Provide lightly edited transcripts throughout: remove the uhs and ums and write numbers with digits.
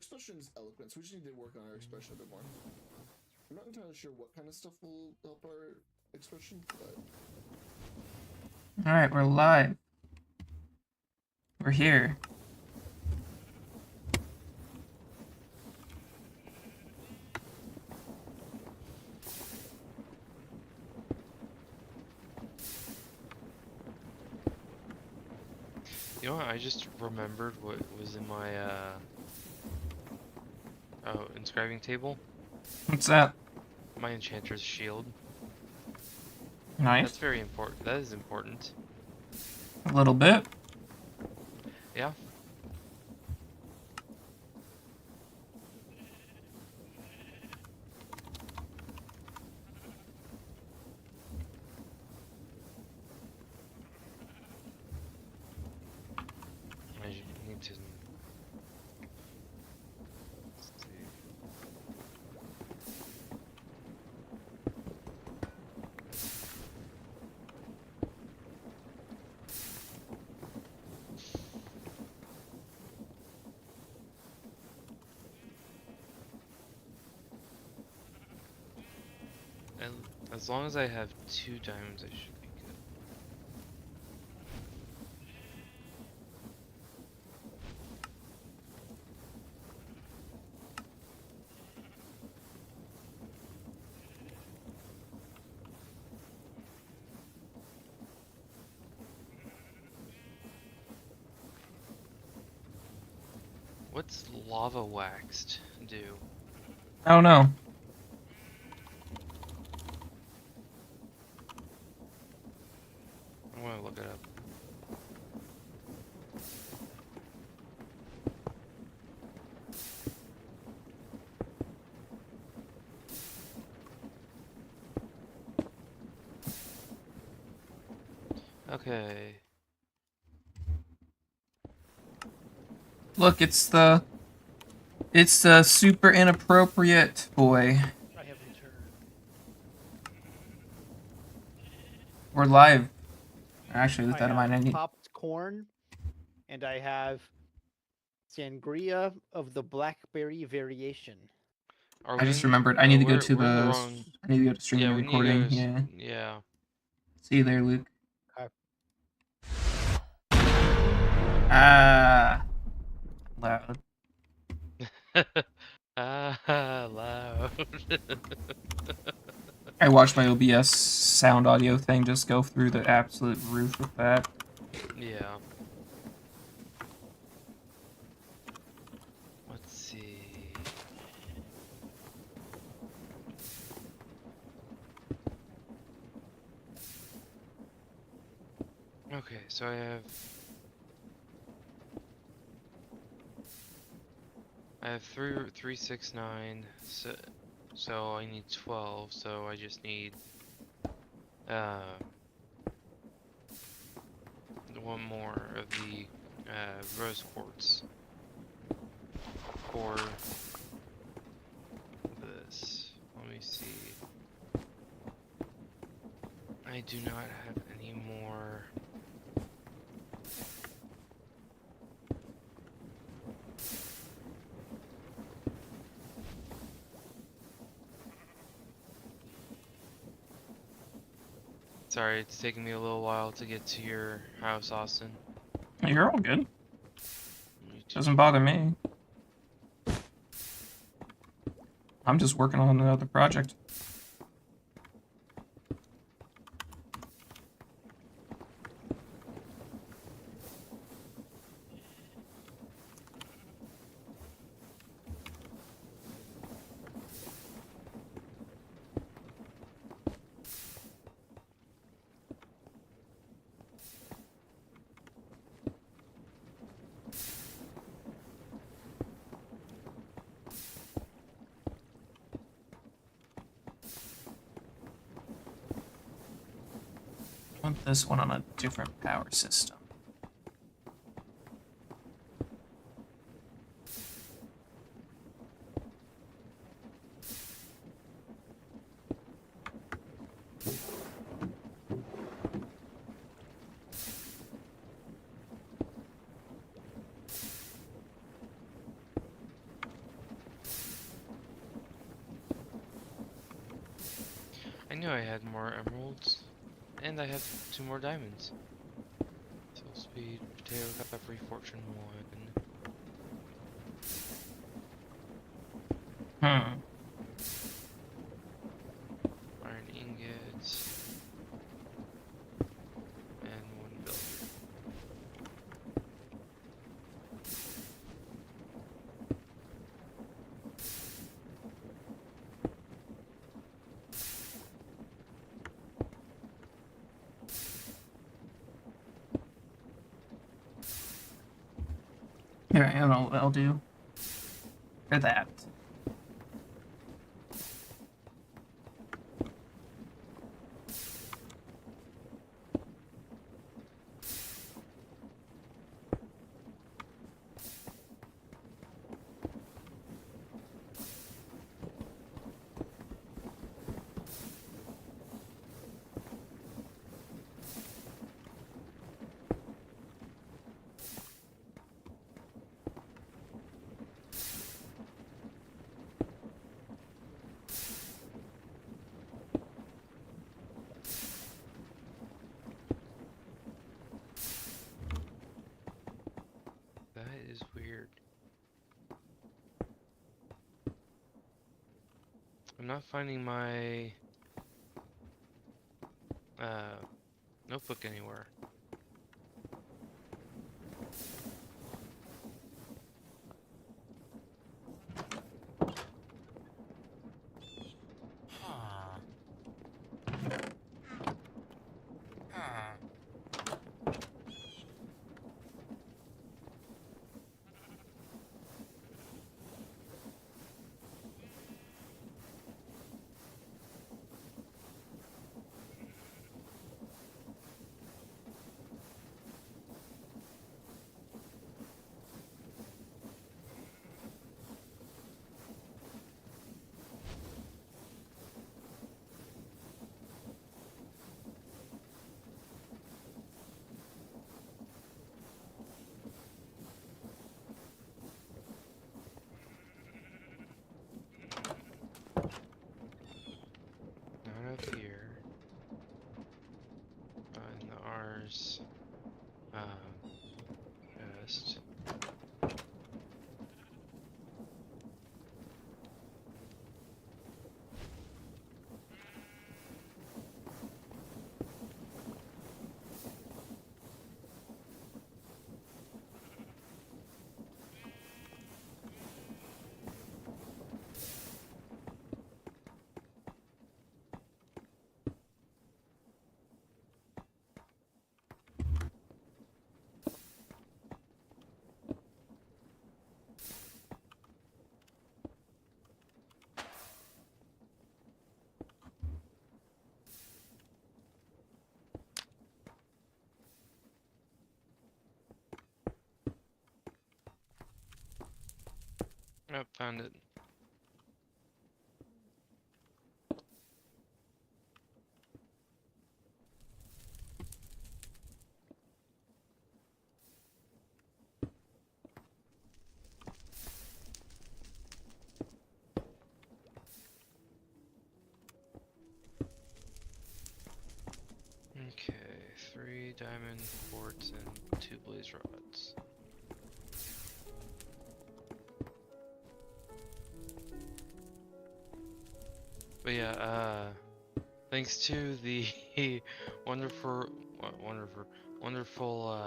expression is eloquence. We just need to work on our expression a bit more. I'm not entirely sure what kind of stuff will help our expression, but... Alright, we're live. We're here. You know what, I just remembered what was in my, inscribing table. What's that? My enchanter's shield. Nice. That's very important. That is important. A little bit. Yeah. I need to... Let's see. And as long as I have 2 diamonds, I should be good. What's lava waxed do? I don't know. I want to look it up. Okay. Look, it's the super inappropriate boy. I have returned. We're live. Actually, with I that in mind, I have need. popped corn, and I have sangria of the blackberry variation. Are I we just in, remembered. I need to go we're to in the the. wrong... I need to go to streaming Yeah, and we need to recording. go Yeah. Yeah. See you there, Luke. Okay. Ah. Loud. Loud. I watched my OBS sound audio thing just go through the absolute roof with that. Yeah. Let's see. Okay, so I have 369, so I need 12, so I just need one more of the rose quartz for this. Let me see. I do not have any more. Sorry, it's taking me a little while to get to your house, Austin. You're all good. Me too. Doesn't bother me. I'm just working on another project. I want this one on a different power system. I knew I had more emeralds, and I have 2 more diamonds. Soul speed, potato recovery, fortune 1. Hmm. Iron ingots, and 1 builder. Here, I don't know what I'll do. Or that. That is weird. I'm not finding my notebook anywhere. Not up here. In the R's. Chest. Oh, found it. Okay, 3 diamond quartz and 2 blaze rods. But yeah, thanks to the wonderful, wonderful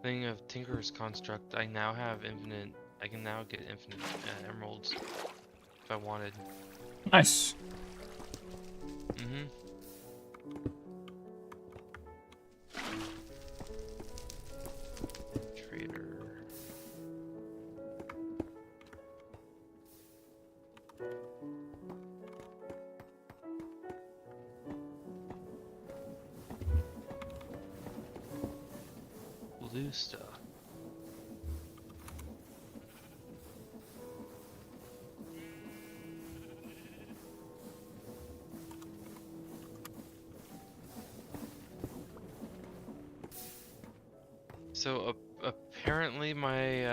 thing of Tinker's construct, I now have infinite. I can now get infinite emeralds if I wanted. Nice. Mm-hmm. Trader. Blue stuff. So apparently my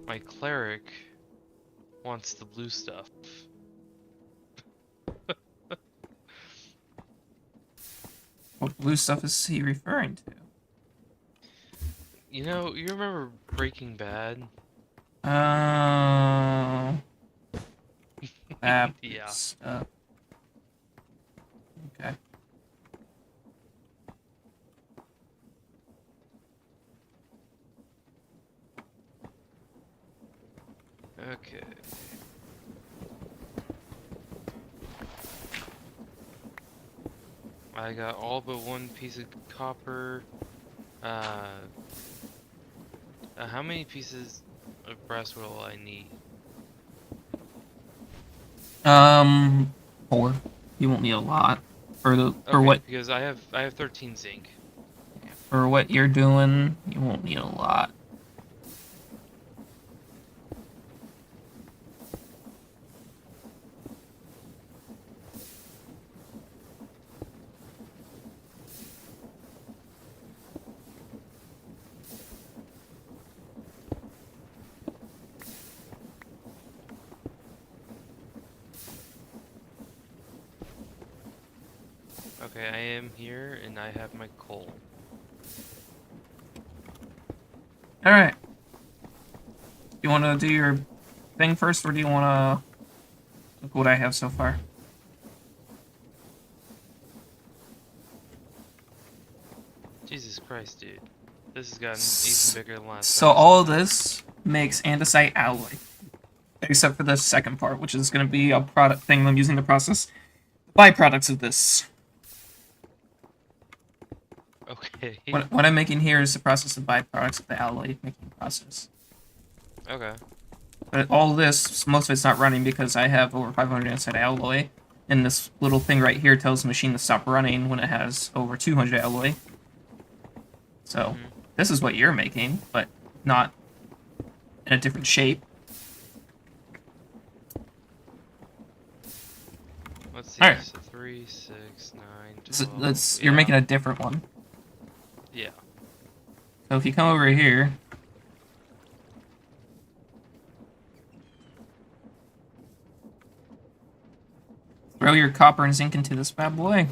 my cleric wants the blue stuff. What blue stuff is he referring to? You know, you remember Breaking Bad? Oh, that Yeah. stuff. Okay. Okay. I got all but one piece of copper. How many pieces of brass will I need? 4. You won't need a lot for Okay, because I have 13 zinc. what you're doing. You won't need a lot. Okay, I am here and I have my coal. All right. You want to do your thing first, or do you want to look what I have so far? Jesus Christ, dude. This has gotten even bigger than last So time. all of this makes andesite alloy, except for the second part, which is going to be a product thing I'm using to process byproducts of this. Okay. What I'm making here is to process the byproducts of the alloy making process. Okay. But all this, most of it's not running because I have over 500 andesite alloy, and this little thing right here tells the machine to stop running when it has over 200 alloy. So, this is what you're making, but not in a different shape. Let's see. Alright. So 3, 6, 9, So 12. you're Yeah. making a different one. Yeah. So if you come over here, throw your copper and zinc into this bad boy.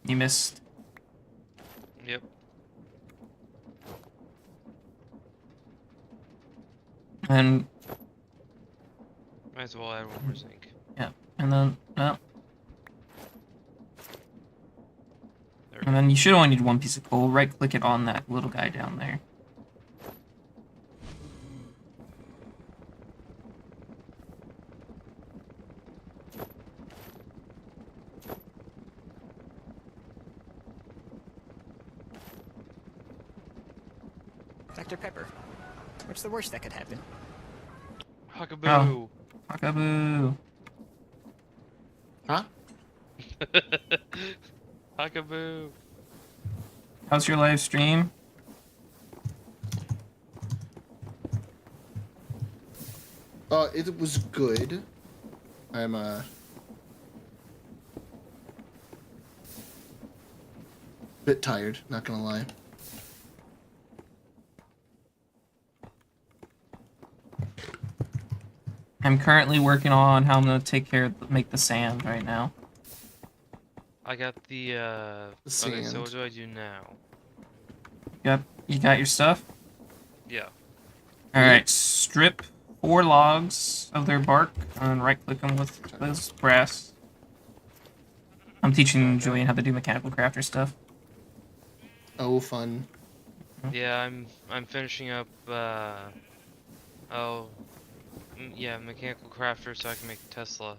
You missed. Yep. And Might as well add one more zinc. yeah, and then There we and then you should only need one piece of coal. Right click it on that little guy down there. Dr. Pepper, what's the worst that could happen? Huckaboo! Huckaboo. Huh? Huckaboo! How's your live stream? It was good. I'm bit tired, not gonna lie. I'm currently working on how I'm gonna make the sand right now. I got the Okay, so sand. what do I do now? You got your stuff? Yeah. Alright, strip 4 logs of their bark and right click them with this brass. I'm teaching Julian how to do mechanical crafter stuff. Oh, fun. Yeah, I'm finishing up yeah, mechanical crafter so I can make Tesla.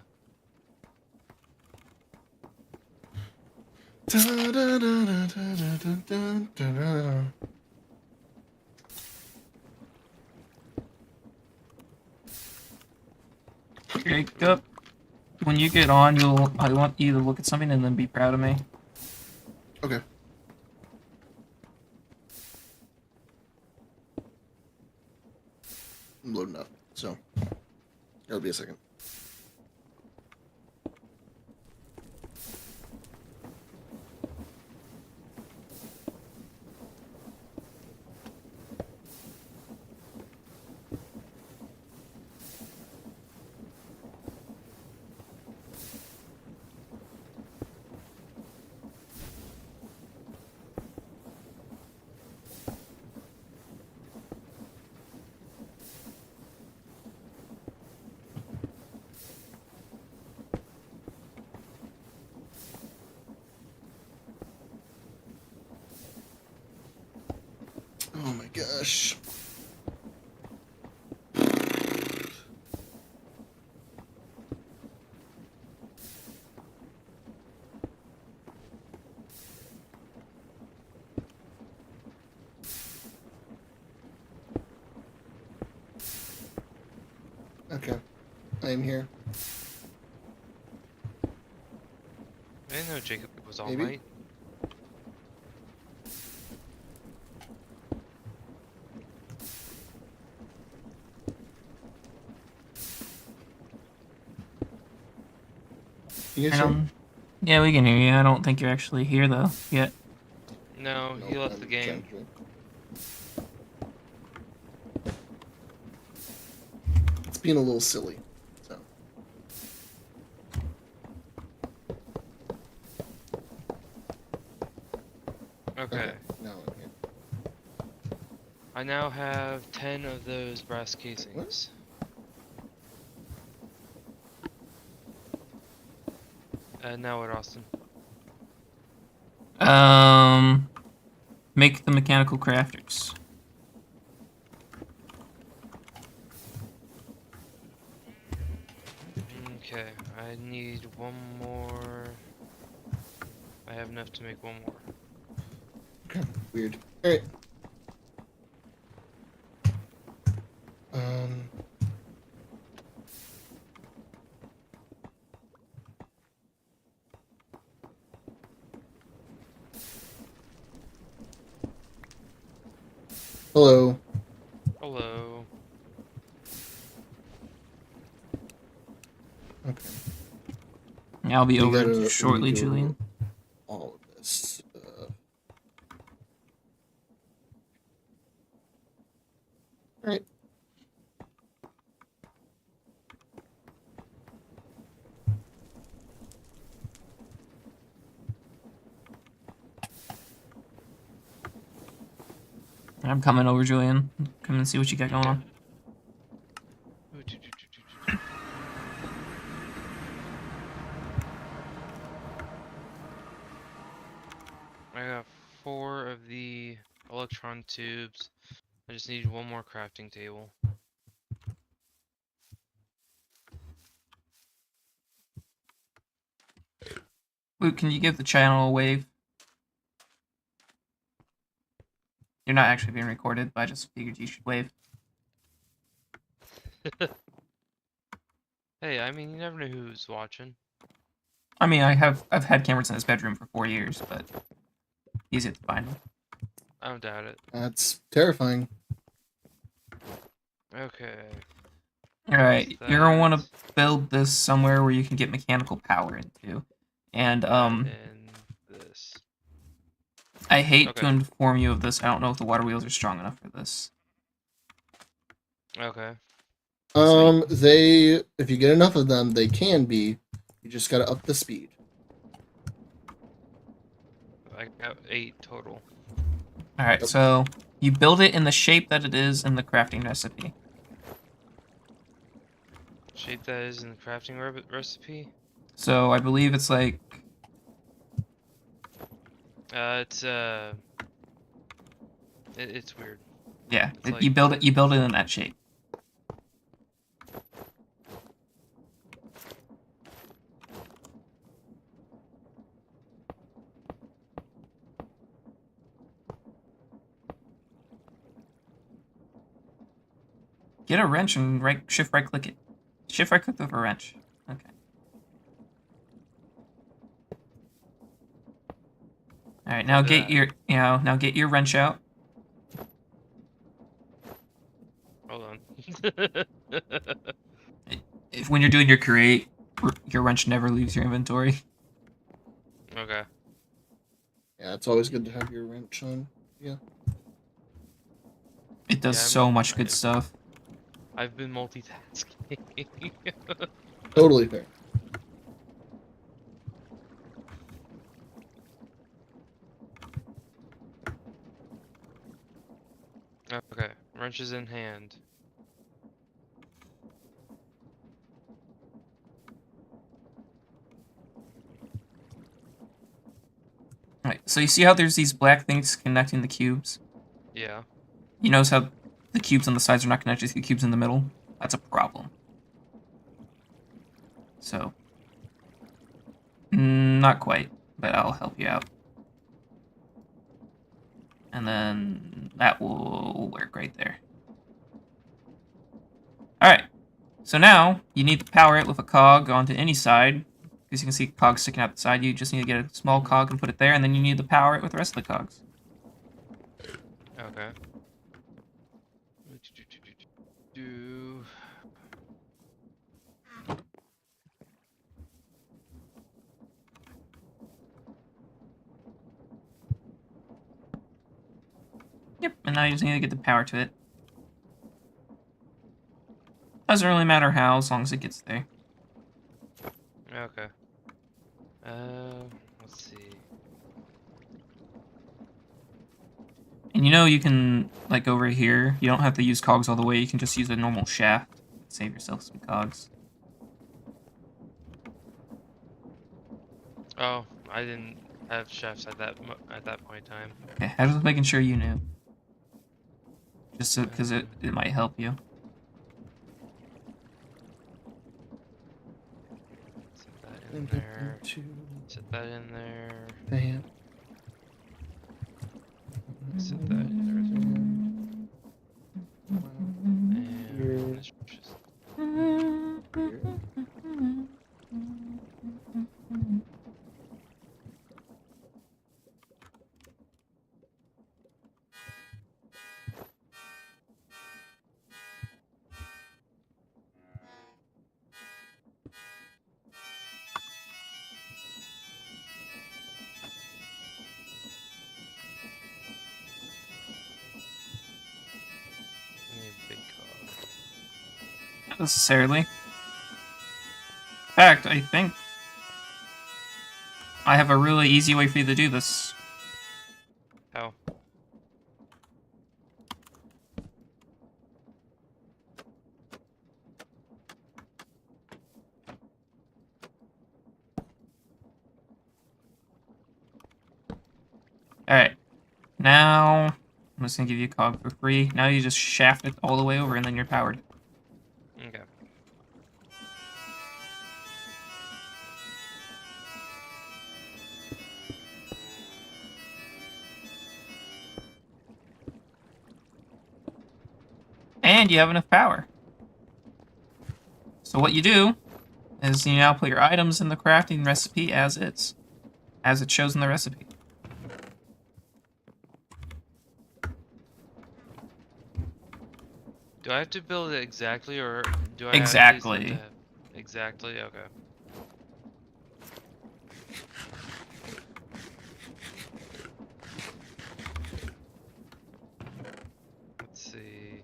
Jacob, when you get on, I want you to look at something and then be proud of me. Okay. I'm loading up, so it'll be a second. gosh. Okay, I am here. I didn't know Jacob was all Maybe. might. You guys I hear me? don't. Yeah, we can hear you. I don't think you're actually here though yet. No, he Nope, left I'm the game. trying to- It's being a little silly. So. Okay. Now I'm here. I now have 10 of those brass casings. Now what, Austin? Make the mechanical crafters. Okay, I need one more. I have enough to make one more. Okay, weird. Alright. Um. Hello. Hello. Okay. Yeah, I'll be We over gotta shortly, redo Julian. all of this. Alright. I'm coming over, Julian. Come and see what you got going on. I got 4 of the electron tubes. I just need one more crafting table. Luke, can you give the channel a wave? You're not actually being recorded, but I just figured you should wave. Hey, I mean, you never know who's watching. I mean, I've had cameras in this bedroom for 4 years, but easy to find them. I don't doubt it. That's terrifying. Okay. Alright, you're gonna want to That, build this somewhere where you can get mechanical power into. And, and this. I hate to Okay. inform you of this, I don't know if the water wheels are strong enough for this. Okay. They, if you get enough of them, they can be. You just gotta up the speed. I got 8 total. Alright, Yep. so you build it in the shape that it is in the crafting recipe. Shape that is in the crafting recipe. So I believe it's like, It's it's weird. yeah, It's like, you build it in that shape. Get a wrench and shift right click it. Shift right click with a wrench. Okay. All right, now get that. get your wrench out. Hold on. If when you're doing your create, your wrench never leaves your inventory. Okay. Yeah, it's always good to have your wrench on. Yeah. It does Yeah, so much good stuff. I've been multitasking. Totally fair. Okay, wrenches in hand. All right, so you see how there's these black things connecting the cubes? Yeah. You notice how the cubes on the sides are not connected to the cubes in the middle? That's a problem. So, not quite, but I'll help you out. And then that will work right there. Alright, so now you need to power it with a cog onto any side. Because you can see cogs sticking out the side. You just need to get a small cog and put it there, and then you need to power it with the rest of the cogs. Okay. Do. Yep, and now you just need to get the power to it. Doesn't really matter how, as long as it gets there. Okay. Let's see. And you know you can, like over here, you don't have to use cogs all the way, you can just use a normal shaft. Save yourself some cogs. Oh, I didn't have chefs at that point in time. Okay, I was just making sure you knew. Just so, because it might help you. Set that in there. Set that in there. Damn. Set that in there as well. And let's just need a big cog. Not necessarily. In fact, I think I have a really easy way for you to do this. How? Alright. Now, I'm just gonna give you a cog for free. Now you just shaft it all the way over and then you're powered. Okay. And you have enough power. So what you do is you now put your items in the crafting recipe as is. As it shows in the recipe. Do I have to build it exactly, or do I Exactly. have exactly? Okay. Let's see.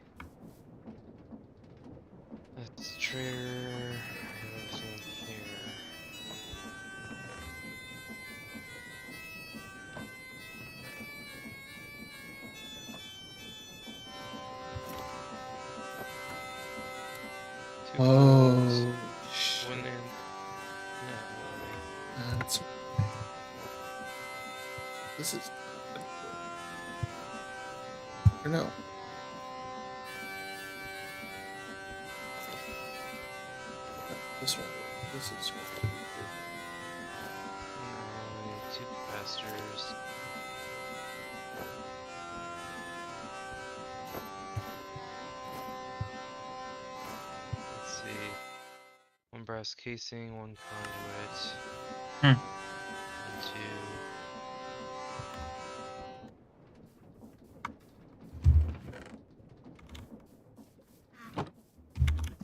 That's trader. I have everything here. Two bows, one in. No. That's. This is. Or no. This one. This is. No, two capacitors. Let's see. One brass casing, one conduit. Hmm. And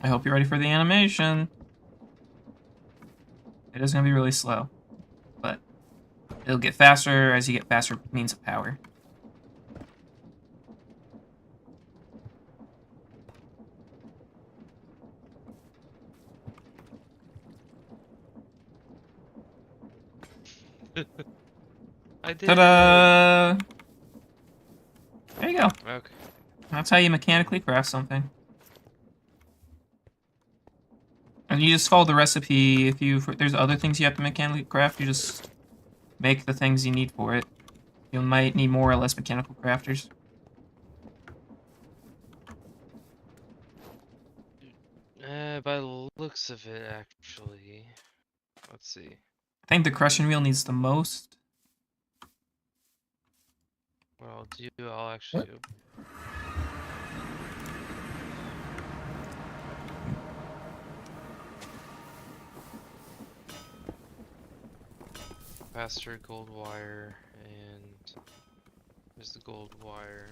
I hope you're ready for the animation. It is going to be really slow. But it'll get faster as you get faster means of power. I did. Ta-da! There you go. Okay. That's how you mechanically craft something. And you just follow the recipe. If there's other things you have to mechanically craft, you just make the things you need for it. You might need more or less mechanical crafters. By the looks of it, actually. Let's see. I think the crushing wheel needs the most. What I'll do, I'll actually. Faster gold wire, and there's the gold wire.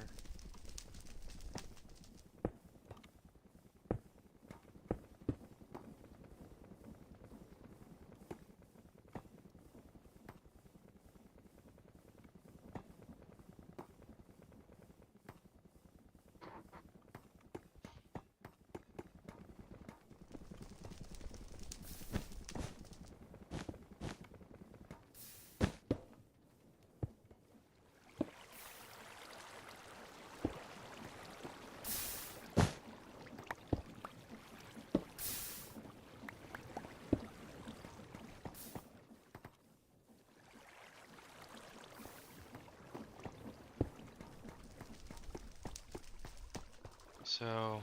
So,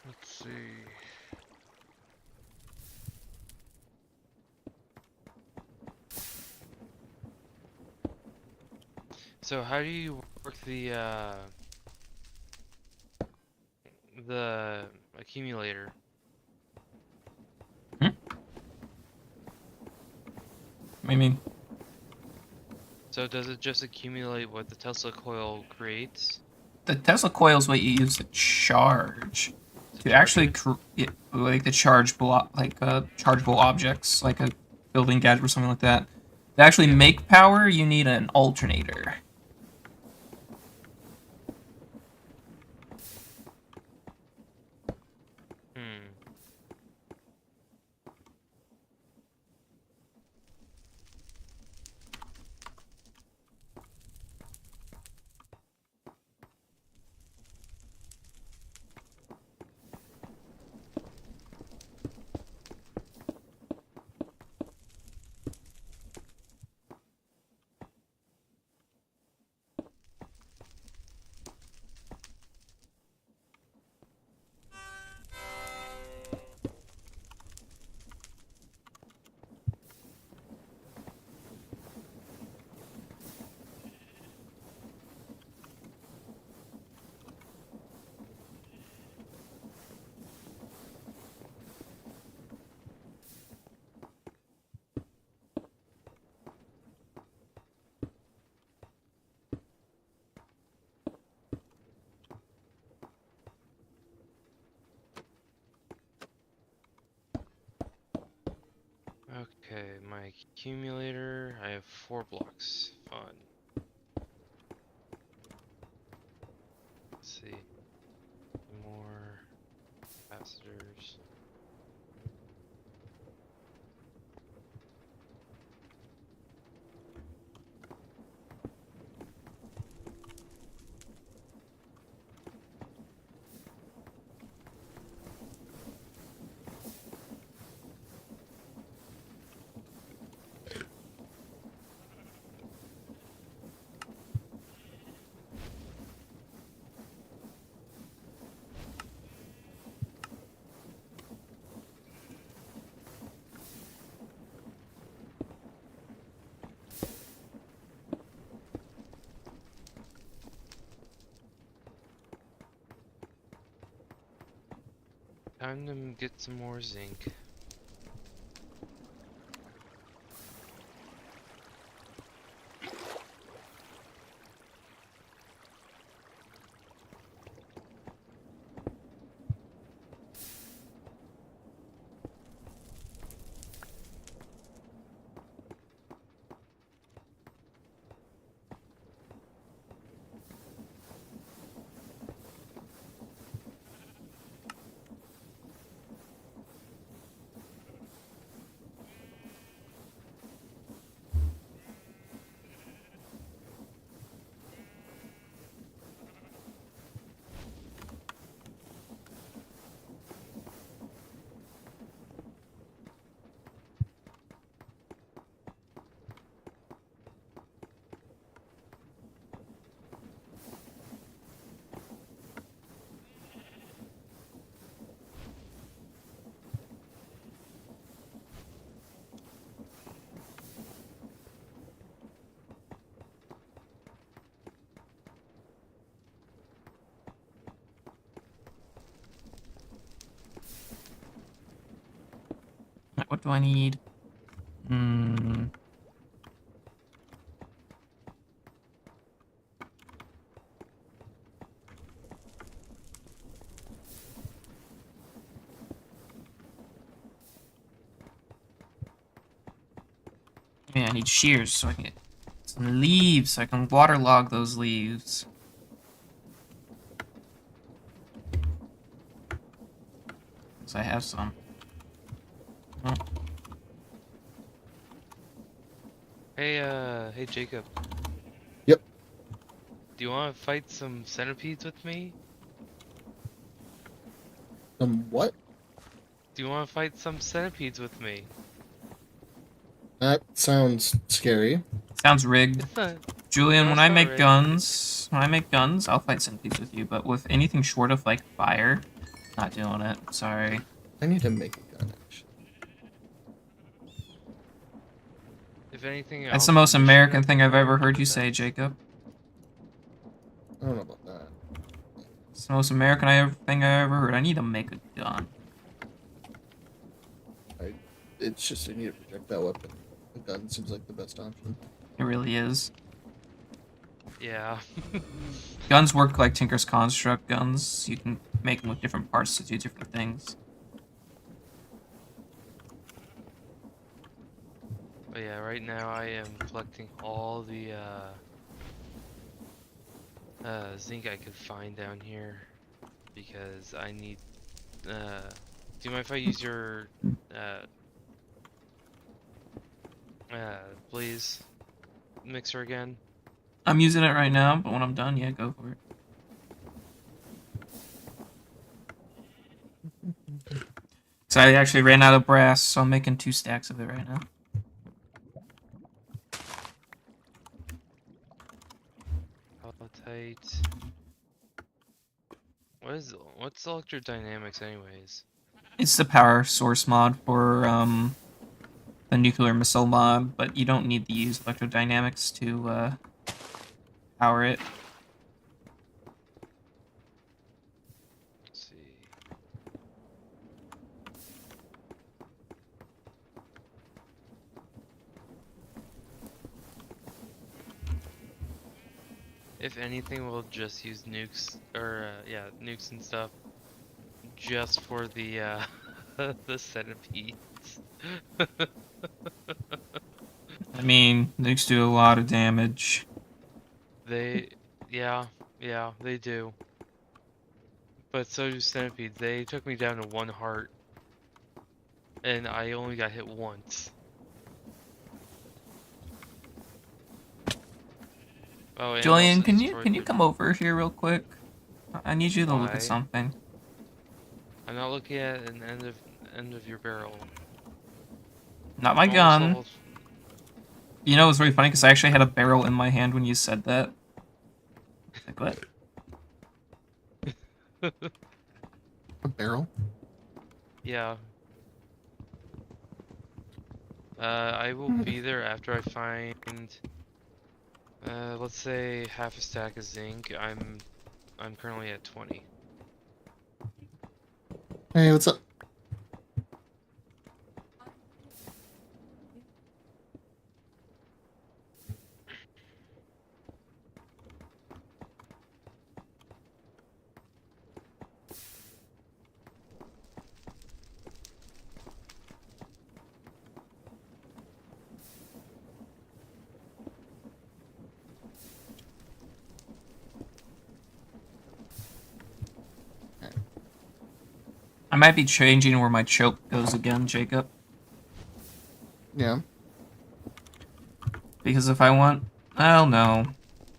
let's see. So how do you work the accumulator? I mean, So does it just accumulate what the Tesla coil creates? the Tesla coil is what you use to charge. To charge actually, it? like the chargeable, chargeable objects, like a building gadget or something like that. To actually make power, you need an alternator. Hmm. Okay, my accumulator, I have 4 blocks. Fun. Let's see. More capacitors. Time to get some more zinc. What do I need? Hmm. Yeah, I need shears so I can get some leaves so I can waterlog those leaves. Because I have some. Oh. Hey Jacob. Yep. Do you want to fight some centipedes with me? What? Do you want to fight some centipedes with me? That sounds scary. Sounds rigged. It's not. Julian, No, when it's I not make rigged. guns, I'll fight centipedes with you, but with anything short of, like, fire, not doing it. Sorry. I need to make a gun, actually. If anything, That's I'll the most commission American it thing I've for ever heard you say, defense. Jacob. I don't know about that. It's the most American thing I ever heard. I need to make a gun. It's just I need a projectile weapon. A gun seems like the best option. It really is. Yeah. Guns work like Tinker's Construct guns. You can make them with different parts to do different things. But yeah, right now I am collecting all the zinc I could find down here because I need. Do you mind if I use your blaze mixer again? I'm using it right now, but when I'm done, yeah, go for it. So I actually ran out of brass, so I'm making 2 stacks of it right now. Tight. What's electrodynamics anyways? It's the power source mod for the nuclear missile mod, but you don't need to use electrodynamics to power it. Let's see. If anything, we'll just use nukes or yeah, nukes and stuff just for the the centipedes. I mean, nukes do a lot of damage. Yeah, they do. But so do centipedes. They took me down to 1 heart, and I only got hit once. Oh, and Julian, also can you destroyed the- come over here real quick? I need you to look Why? at something. I'm not looking at an end of your barrel. Not my I'm gun. almost You know, it was really funny because I actually had a barrel in my hand when you said that. Like, what? A barrel? Yeah. I will be there after I find, let's say half a stack of zinc. I'm currently at 20. Hey, what's up? I might be changing where my choke goes again, Jacob. Yeah. Because if I want... Well, no.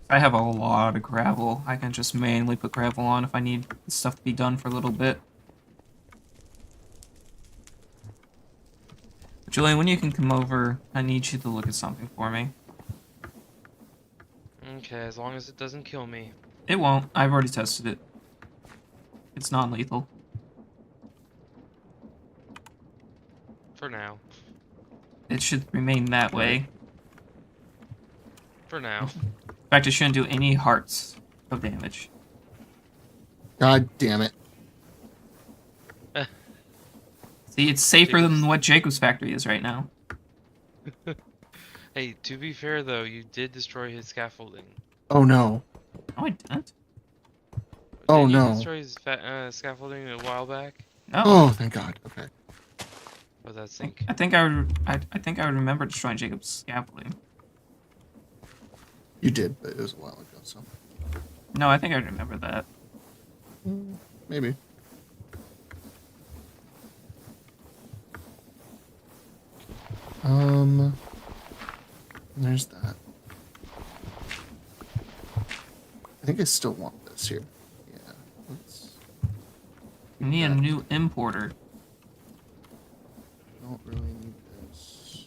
If I have a lot of gravel, I can just manually put gravel on if I need stuff to be done for a little bit. Julian, when you can come over, I need you to look at something for me. Okay, as long as it doesn't kill me. It won't. I've already tested it. It's non-lethal. For now. It should remain that way. For now. In fact, it shouldn't do any hearts of damage. God damn it. See, it's safer Jacob's- than what Jacob's factory is right now. Hey, to be fair though, you did destroy his scaffolding. Oh no. No, I didn't. Oh, Didn't you no. destroy his scaffolding a while back? No. Oh, thank God. Okay. Oh, that sink. I think I think I would remember destroying Jacob's scaffolding. You did, but it was a while ago, so No, I think I remember that. maybe. There's that. I think I still want this here. Yeah. Let's. We need a that. new importer. Don't really need this.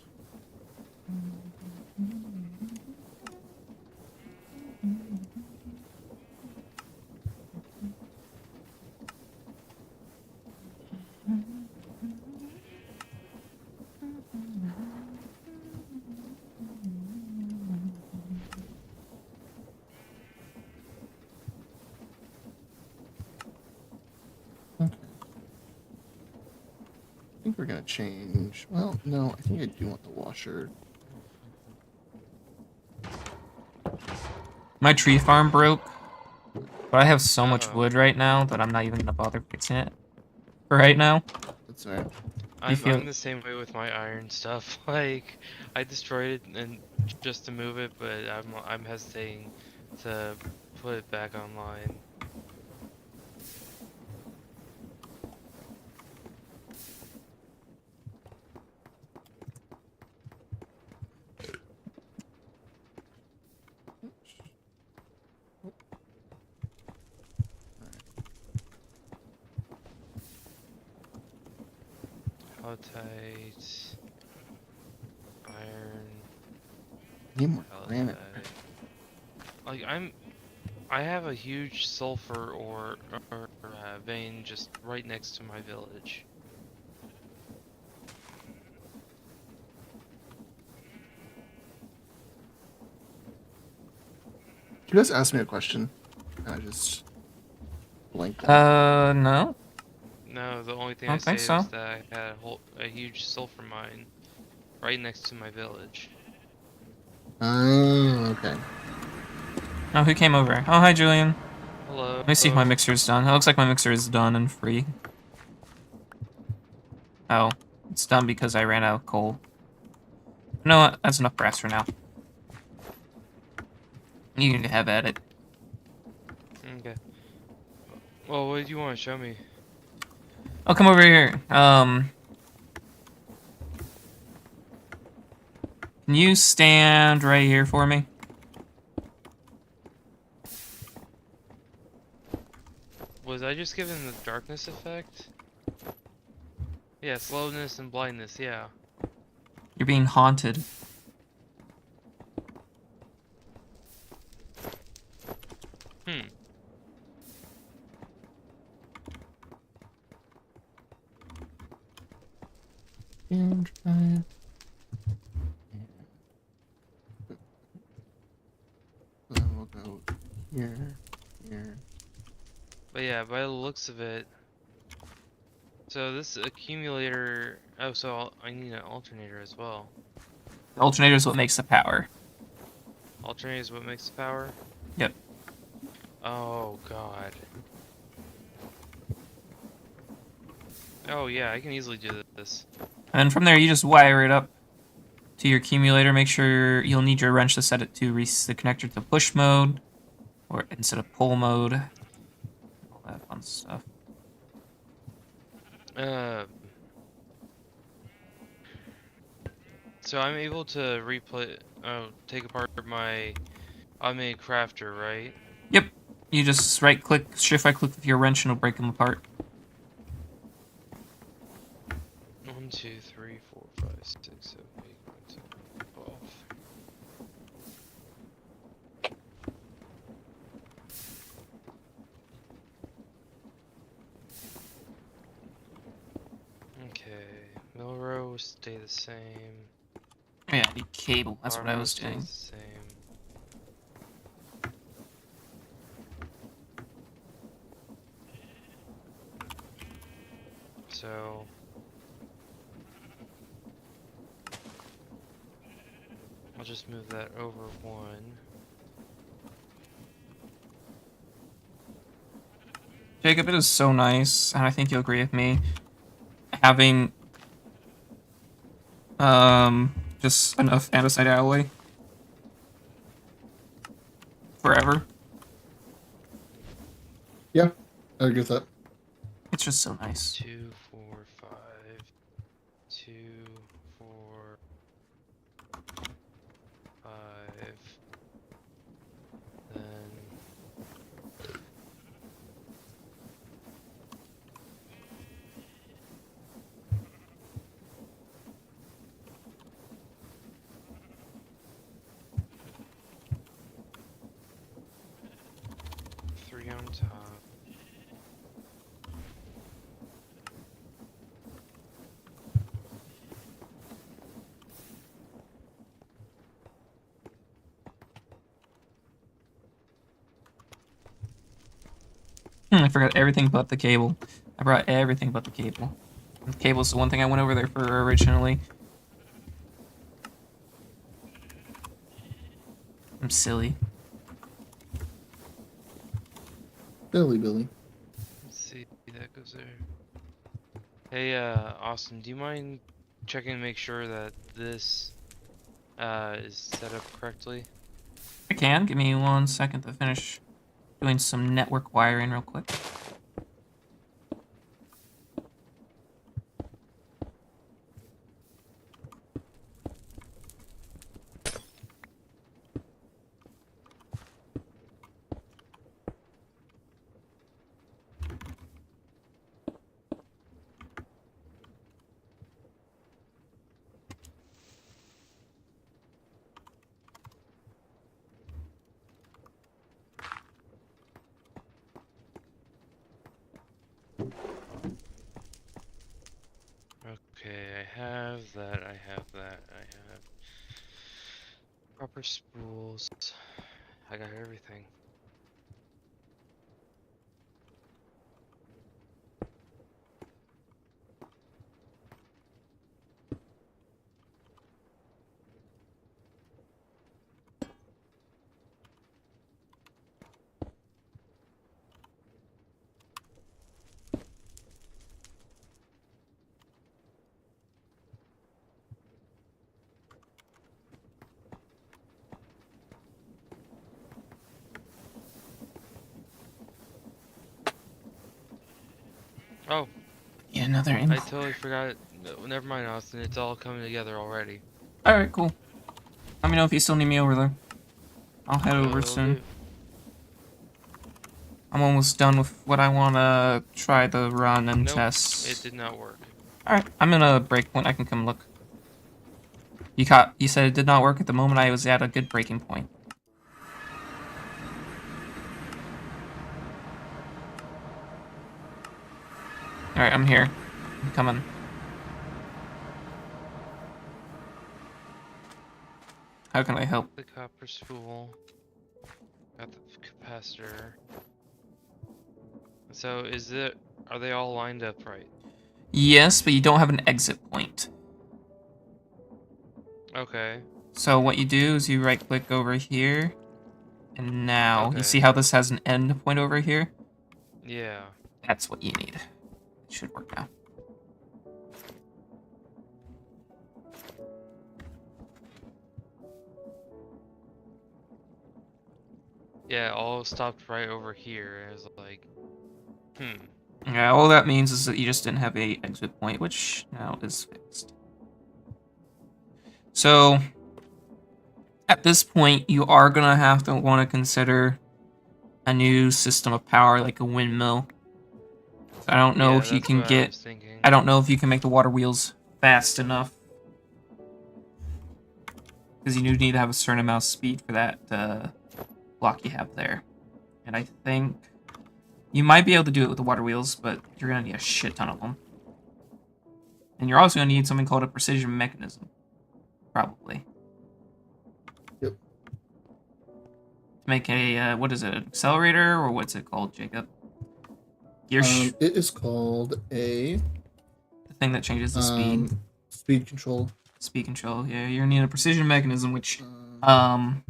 Okay. I think we're gonna change. Well, no, I think I do want the washer. My tree farm broke, but I have so much Uh-oh. wood right now that I'm not even gonna bother fixing it for right now. That's all right. feel- I'm the same way with my iron stuff. Like, I destroyed it and just to move it, but I'm hesitating to put it back online. How tight? Iron. I need more How granite. tight? Like I have a huge sulfur ore vein just right next to my village. You guys asked me a question, and I just blanked. No. No, the only thing I I don't think say so. is that I had a huge sulfur mine right next to my village. Oh, okay. Oh, who came over? Oh, hi, Julian. Hello. Let me see if my mixer is done. It looks like my mixer is done and free. Oh, it's done because I ran out of coal. You know what? That's enough brass for now. You can have at it. Okay. Well, what do you want to show me? Oh, come over here. Can you stand right here for me? Was I just given the darkness effect? Yeah, slowness and blindness, yeah. You're being haunted. Hmm. And try. Then we'll go here, here. But yeah, by the looks of it, so this accumulator. Oh, so I need an alternator as well. The alternator is what makes the power. Alternator is what makes the power? Yep. Oh, God. Oh, yeah, I can easily do this. And from there, you just wire it up to your accumulator. Make sure you'll need your wrench to set it to the connector to push mode, or instead of pull mode. All that fun stuff. So I'm able to take apart my automated crafter, right? Yep. You just right-click, shift-right-click with your wrench, and it'll break them apart. 1, 2, 3, 4, 5, 6, 7, 8, 9, 10, 12. Okay, mill row will stay the same. Oh, yeah, I need cable. That's what I Armor was stays doing. the same. So I'll just move that over one. Jacob, it is so nice, and I think you'll agree with me, having just enough andesite alloy forever. Yeah, I agree with that. It's just so nice. 2, 4, 5. 2, 4, 5. Then 3 on top. I forgot everything but the cable. I brought everything but the cable. The cable's the one thing I went over there for originally. I'm silly. Billy. Let's see, that goes there. Hey, Austin, do you mind checking to make sure that this is set up correctly? I can. Give me 1 second to finish doing some network wiring real quick. Okay, I have that, I have that, I have proper spools. I got everything. Oh, Yeah, another I input. totally forgot. No, never mind, Austin. It's all coming together already. Alright, cool. Let me know if you still need me over there. I'll head over Will soon. do. I'm almost done with what I want to try the run and Nope, test. it did not work. Alright, I'm in a break point. I can come look. You said it did not work at the moment I was at a good breaking point. Alright, I'm here. I'm coming. How can I help? The copper spool. Got the capacitor. So are they all lined up right? Yes, but you don't have an exit point. Okay. So what you do is you right click over here. And now, you Okay. see how this has an end point over here? Yeah. That's what you need. It should work now. Yeah, all stopped right over here. I was like, Yeah, all that means is that you just didn't have a exit point, which now is fixed. So, at this point, you are gonna have to want to consider a new system of power, like a windmill. So I don't know yeah, if you that's can what I get. was thinking. I don't know if you can make the water wheels fast enough, because you do need to have a certain amount of speed for that block you have there. And I think you might be able to do it with the water wheels, but you're gonna need a shit ton of them. And you're also gonna need something called a precision mechanism, probably. Yep. To make a what is it, an accelerator, or what's it called, Jacob? It is called a The thing that changes the speed. speed control. Speed control. Yeah, you're gonna need a precision mechanism, which I'm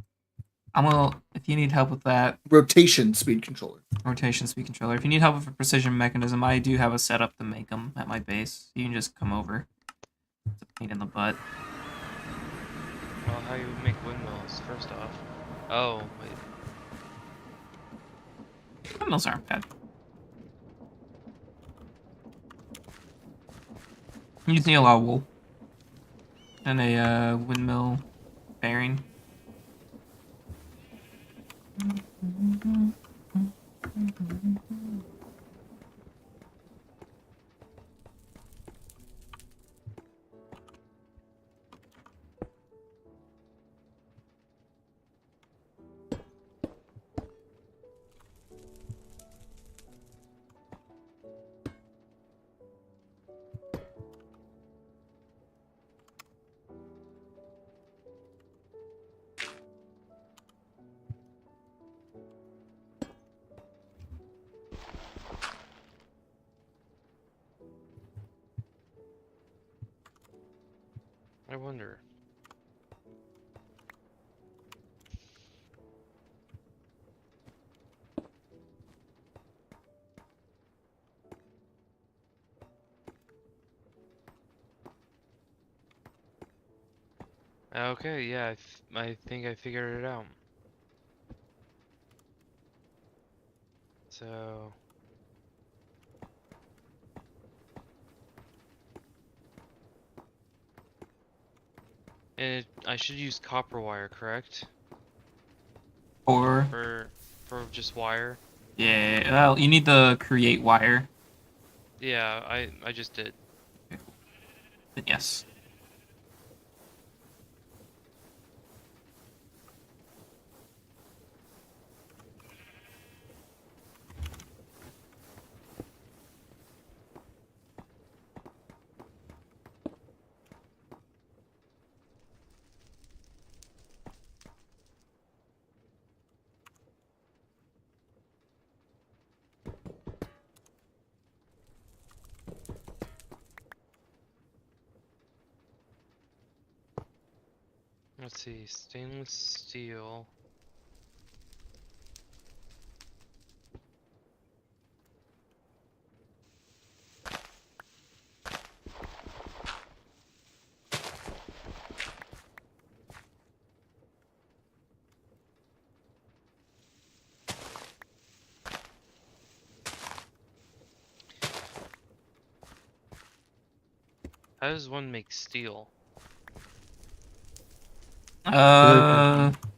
gonna. If you need help with that, Rotation speed controller. rotation speed controller. If you need help with a precision mechanism, I do have a setup to make them at my base. You can just come over. It's a pain in the butt. Well, how you make windmills, first off. Oh, wait. Windmills aren't bad. You just need a lot of wool and a windmill bearing. I wonder. Okay, yeah, I think I figured it out. So... I should use copper wire, correct? Or For just wire? yeah, well, you need the create wire. Yeah, I just did. Then yes. Let's see, stainless steel. How does one make steel?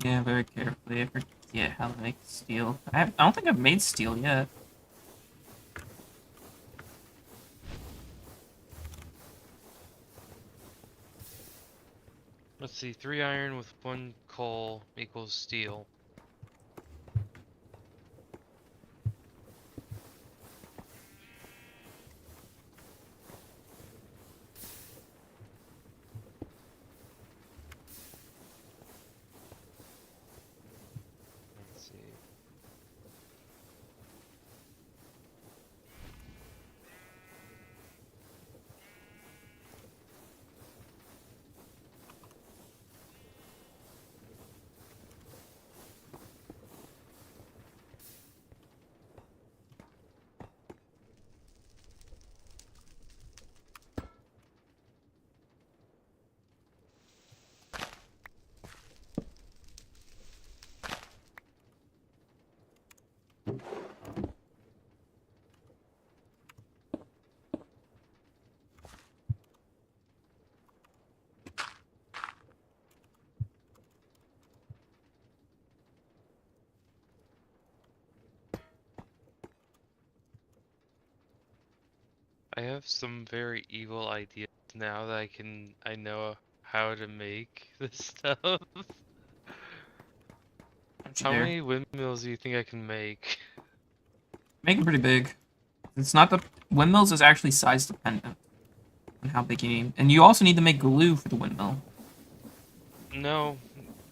Yeah, very carefully. I forget how to make steel. I don't think I've made steel yet. Let's see, 3 iron with 1 coal equals steel. Let's see. I have some very evil ideas now that I know how to make this stuff. Aren't you How there? many windmills do you think I can make? Make it pretty big. It's not the windmills is actually size dependent on how big you need, and you also need to make glue for the windmill. No,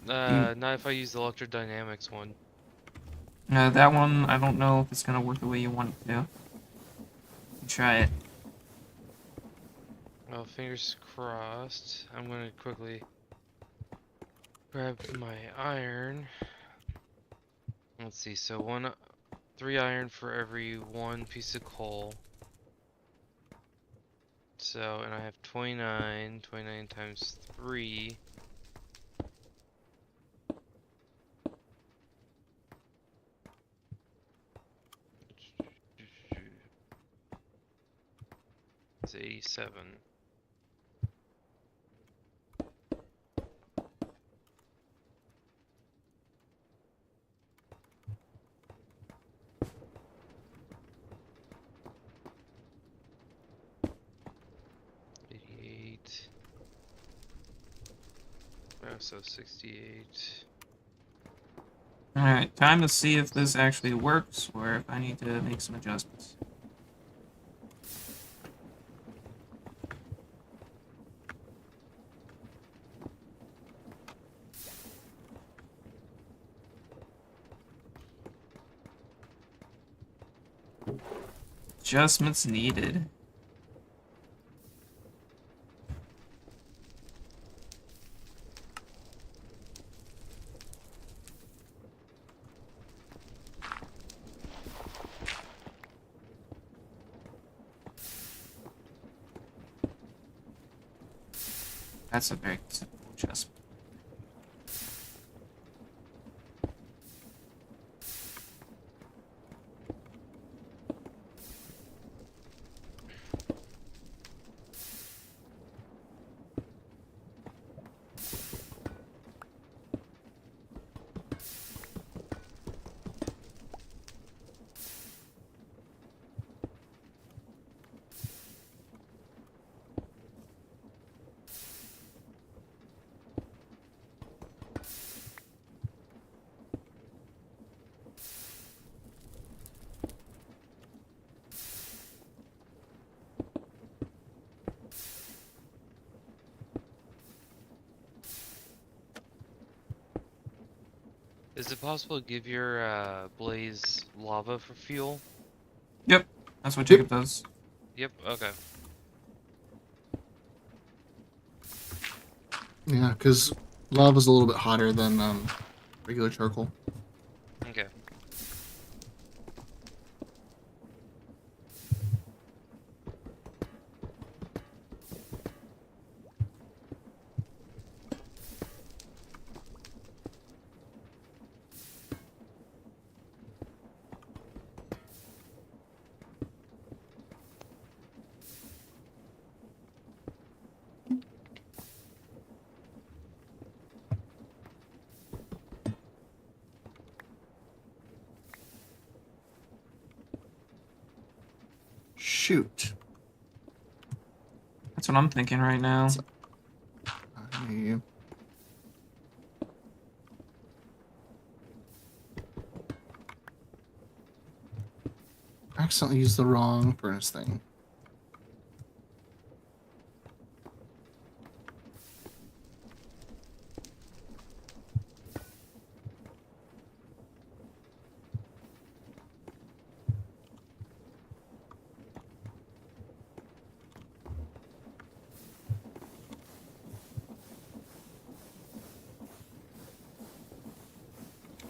not if I use the electrodynamics one. That one I don't know if it's gonna work the way you want it to. Try it. Well, fingers crossed. I'm gonna quickly grab my iron. Let's see, so 3 iron for every 1 piece of coal. So, and I have 29, 29 times 3. It's 87. Oh, so 68. Alright, time to see if this actually works, or if I need to make some adjustments. Adjustments needed. That's a very simple adjustment. Is it possible to give your blaze lava for fuel? Yep, that's what Jacob does. Yep, okay. Yeah, because lava's a little bit hotter than regular charcoal. Okay. Shoot. That's what I'm thinking right now. I hear you. I accidentally used the wrong furnace thing.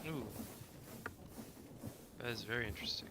Ooh. That is very interesting.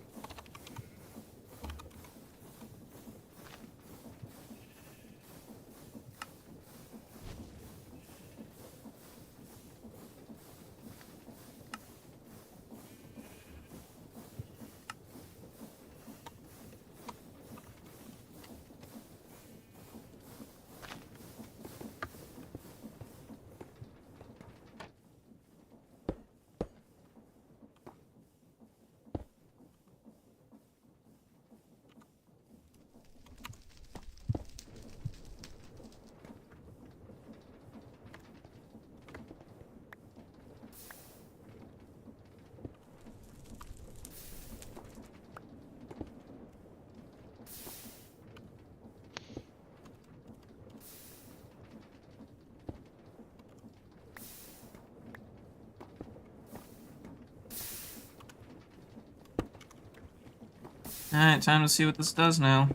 Alright, time to see what this does now.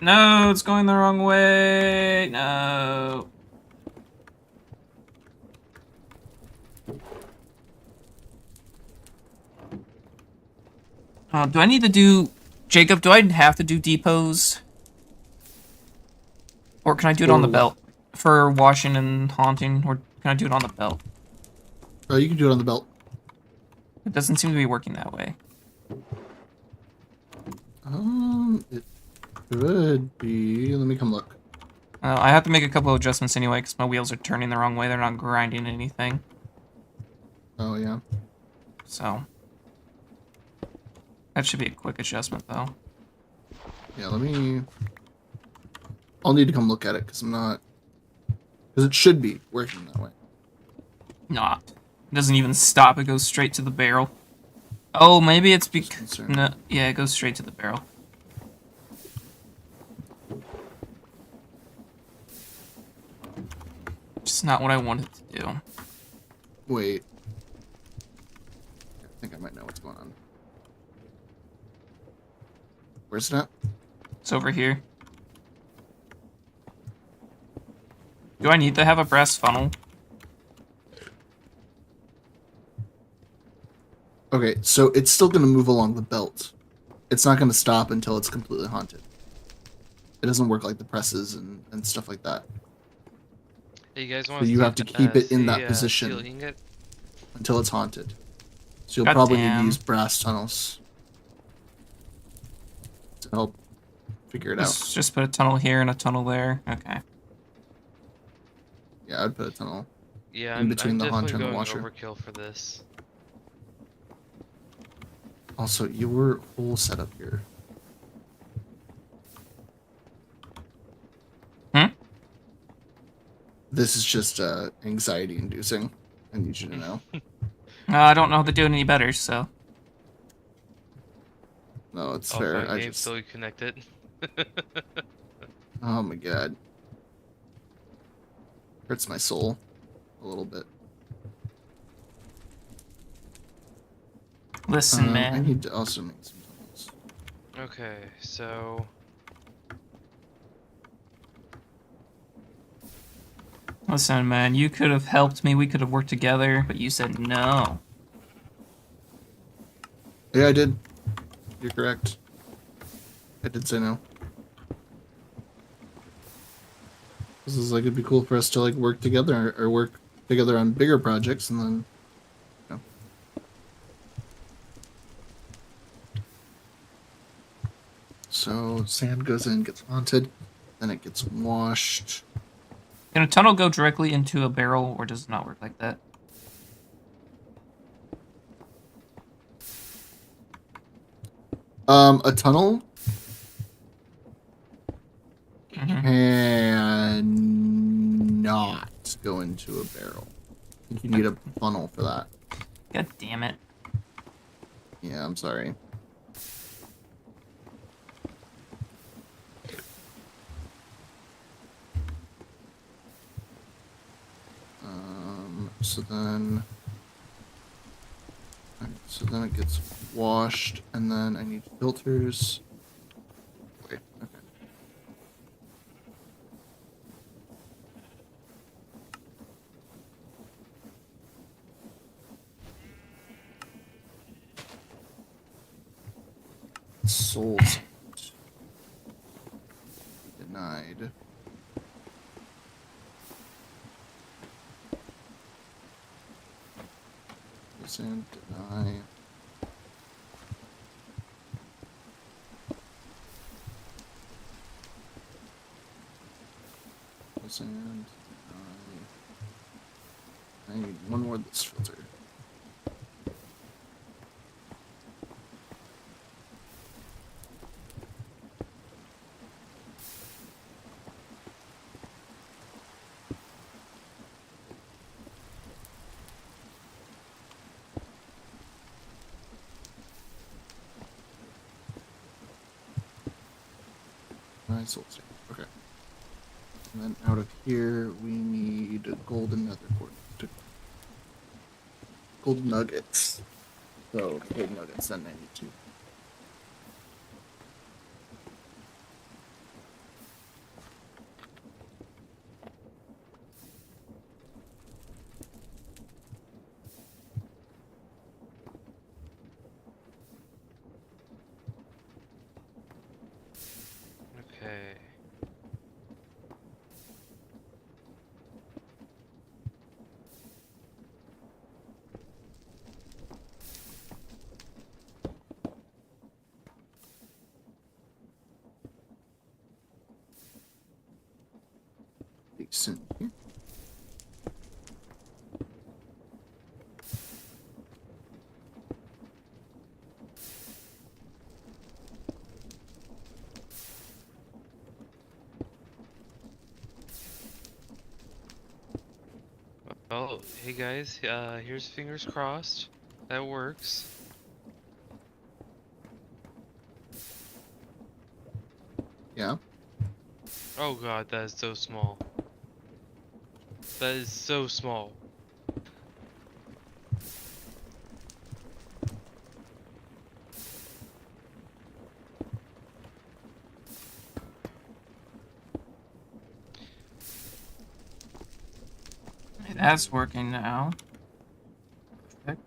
No, it's going the wrong way. No. Do I need to do... Jacob, do I have to do depots? Or can I do it on the For belt? For washing and haunting? Or can I do it on the belt? You can do it on the belt. It doesn't seem to be working that way. It could be. Let me come look. I have to make a couple of adjustments anyway, because my wheels are turning the wrong way. They're not grinding anything. Oh, yeah. So... that should be a quick adjustment, though. Yeah, let me... I'll need to come look at it, because I'm not... Because it should be working that way. Not. It doesn't even stop. It goes straight to the barrel. Oh, maybe it's because... No, yeah, it goes straight to the barrel. Just not what I wanted to do. Wait. I think I might know what's going on. Where's it at? It's over here. Do I need to have a brass funnel? Okay, so it's still going to move along the belt. It's not going to stop until it's completely haunted. It doesn't work like the presses and stuff like that. Hey, you guys want So you have to keep it in that position steel ingot? until it's haunted. So you'll God probably need to damn. use brass tunnels to help figure it out. Let's just put a tunnel here and a tunnel there. Okay. Yeah, I'd put a tunnel. Yeah, In between I'm the haunter definitely and the going washer. overkill for this. Also, your whole setup here. Hmm? This is just anxiety inducing. I need you to know. I don't know how to do it any better, so... No, it's Oh, fair. fine, I game's just... still connected. Oh my god. Hurts my soul a little bit. Listen, I man. need to also make some tunnels. Okay, so Listen, man, you could have helped me. We could have worked together, but you said no. Yeah, I did. You're correct. I did say no. This is like, it'd be cool for us to like work together or work together on bigger projects and then, you know. So sand goes in, gets haunted, then it gets washed. Can a tunnel go directly into a barrel, or does it not work like that? A tunnel Mhm. cannot go into a barrel. I think you need a funnel for that. God damn it. Yeah, I'm sorry. So then... Alright, so then it gets washed, and then I need filters. Wait, okay. Soul sand. Denied. Sand, deny. Sand, deny. I need one more of this filter. Nice soul sand. Okay. And then out of here, we need a golden nether quartz. Golden nuggets. So, golden nuggets, then I need two. soon here. Oh, hey guys, here's fingers crossed. That works. Yeah. Oh god, that is so small. That is so small. That's working now. Perfect.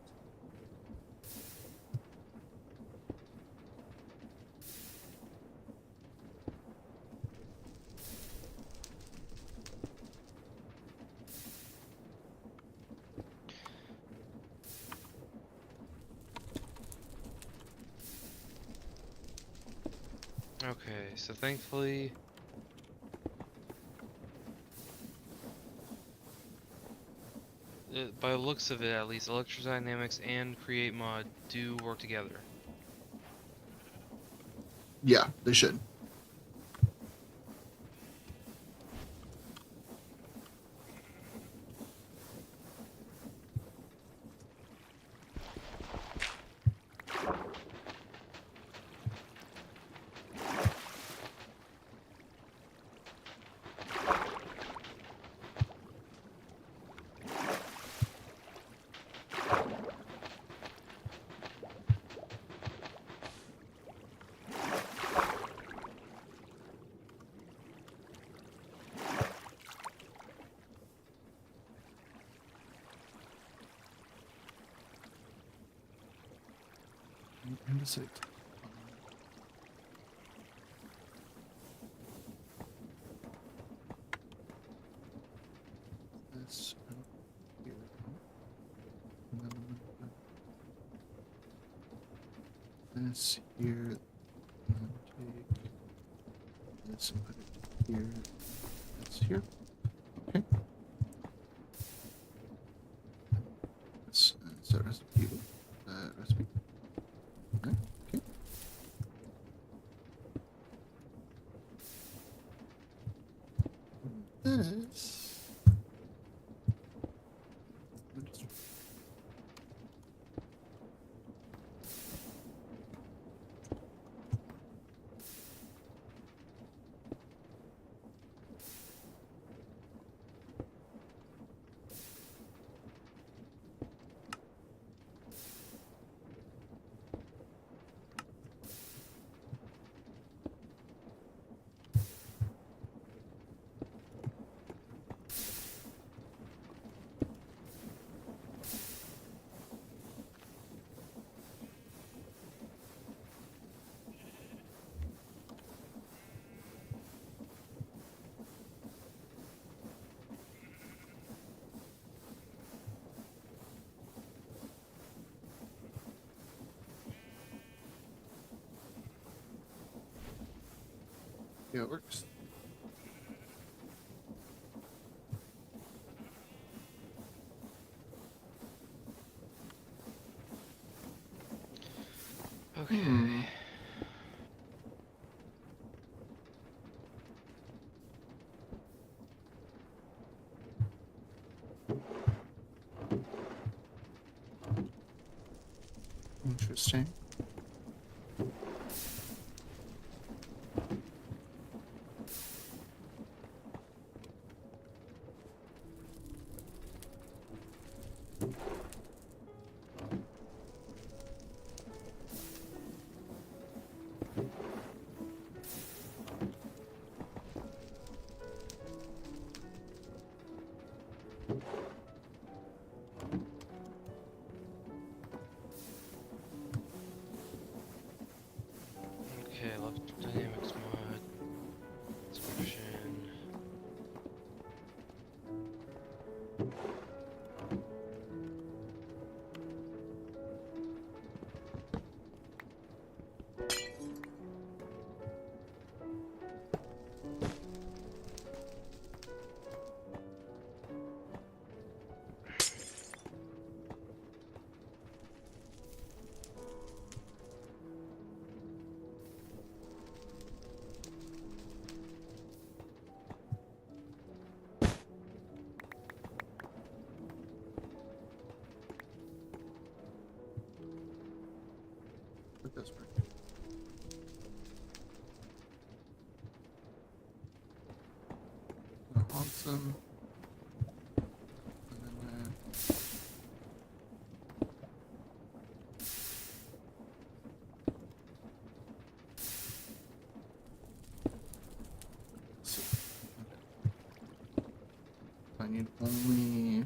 Okay, so thankfully... by the looks of it, at least, electrodynamics and create mod do work together. Yeah, they should. Andesite. This out here. And then I'm gonna put this here. And then take this and put it here. This here. Okay. This is a recipe. Recipe. Okay. Okay. This. Yeah, it works. Okay. Interesting. That's right. Hansen. And then let's see. Okay. I need only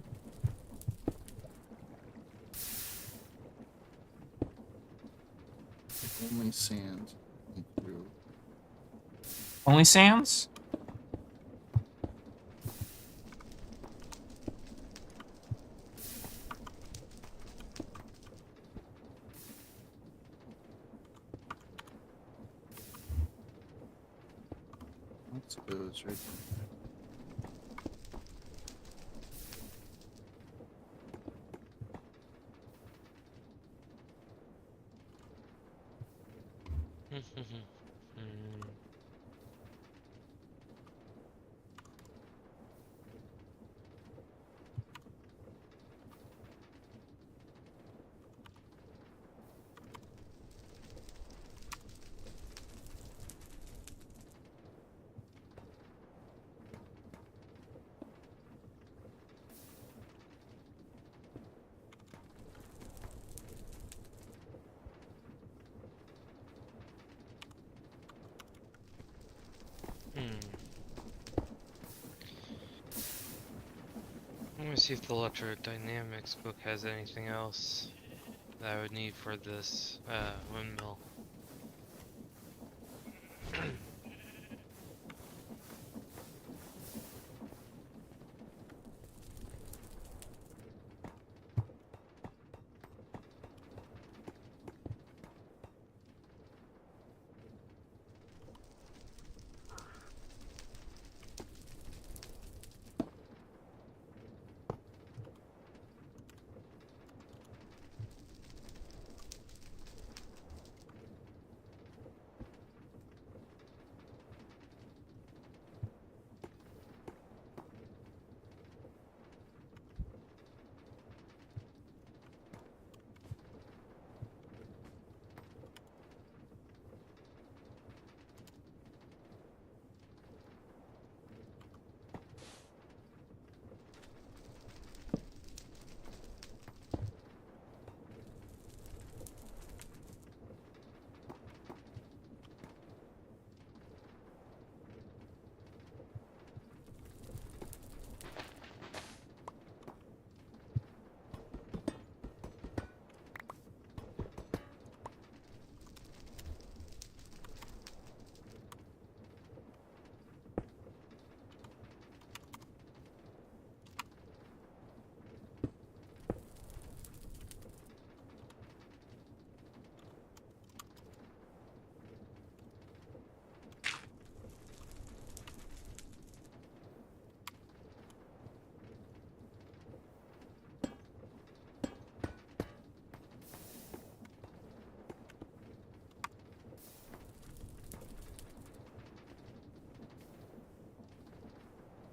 sand. Through. Only sands? Let's go straight. Hmm. Let me see if the electrodynamics book has anything else that I would need for this windmill.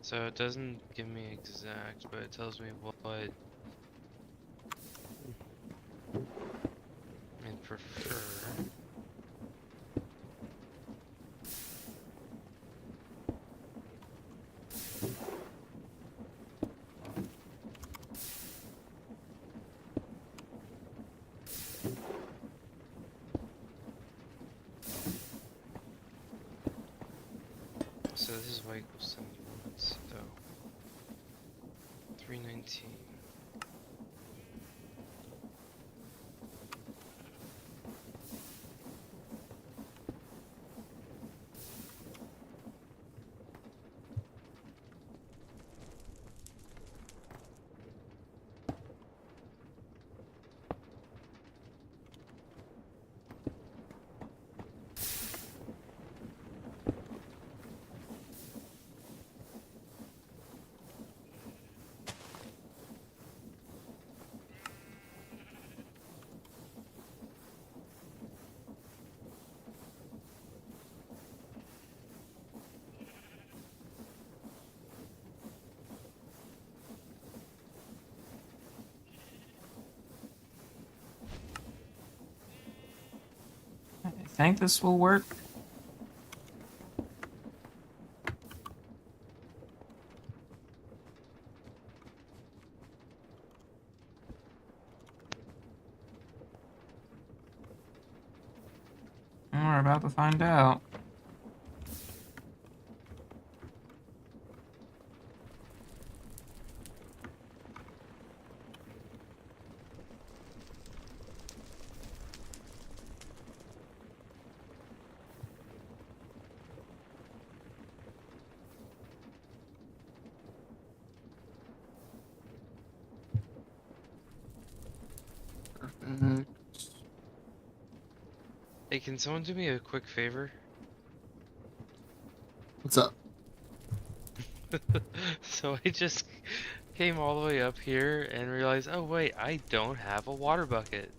So it doesn't give me exact, but it tells me what I'd prefer. So this is y equals 71, so 319. think this will work. We're about to find out. Perfect. Hey, can someone do me a quick favor? What's up? So I just came all the way up here and realized, oh wait, I don't have a water bucket.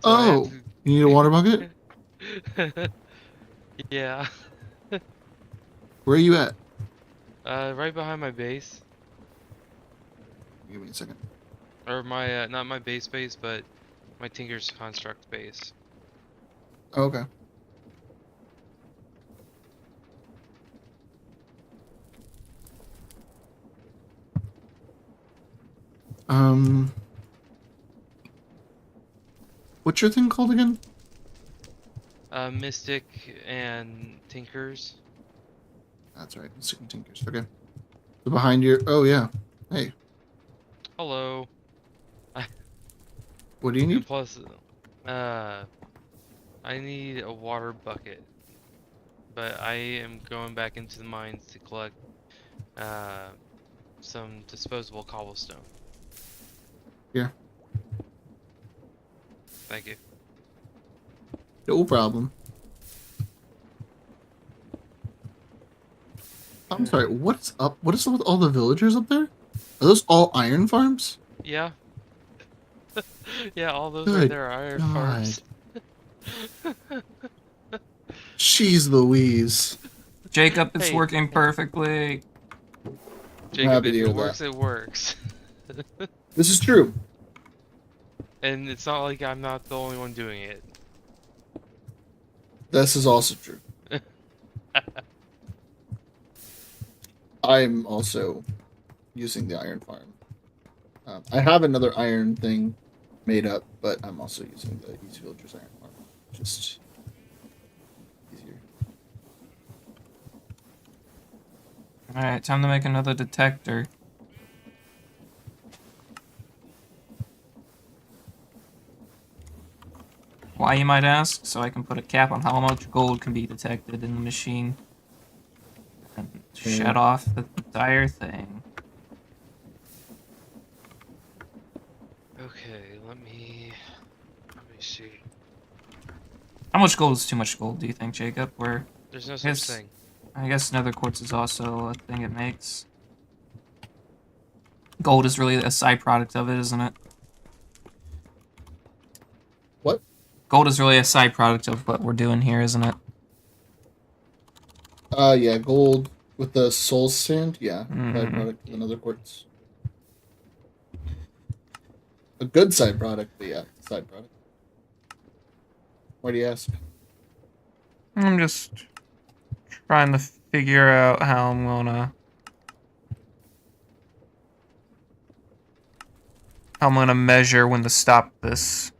So I have Oh, you need a water bucket? to... Yeah. Where are you at? Right behind my base. Give me a second. Or my, not my base, but my Tinker's Construct base. Oh, okay. Um, what's your thing called again? Mystic and Tinkers. That's right, Mystic and Tinkers. Okay. So behind your. Oh yeah. Hey, Hello. what do you And need? plus, uh, I need a water bucket. But I am going back into the mines to collect, some disposable cobblestone. Here. Thank you. No problem. I'm sorry. What's up? What is up with all the villagers up there? Are those all iron farms? Yeah. Yeah, all those right Good there are iron God. farms. Jeez Louise. Jacob, it's Hey, working hey. perfectly. Jacob, happy if to it hear works, that. it works. This is true. And it's not like I'm not the only one doing it. This is also true. I'm also using the iron farm. I have another iron thing made up, but I'm also using the East Villagers iron farm. Just easier. Alright, time to make another detector. Why, you might ask? So I can put a cap on how much gold can be detected in the machine. And shut off the entire thing. Okay, let me see. How much gold is too much gold, do you think, Jacob? Where There's no such Yes. thing. I guess nether quartz is also a thing it makes. Gold is really a side product of it, isn't it? What? Gold is really a side product of what we're doing here, isn't it? Yeah, gold with the soul sand. Yeah, side Mm-hmm. product of another quartz. A good side product, but yeah, side product. Why do you ask? I'm just trying to figure out how I'm gonna measure when to stop this.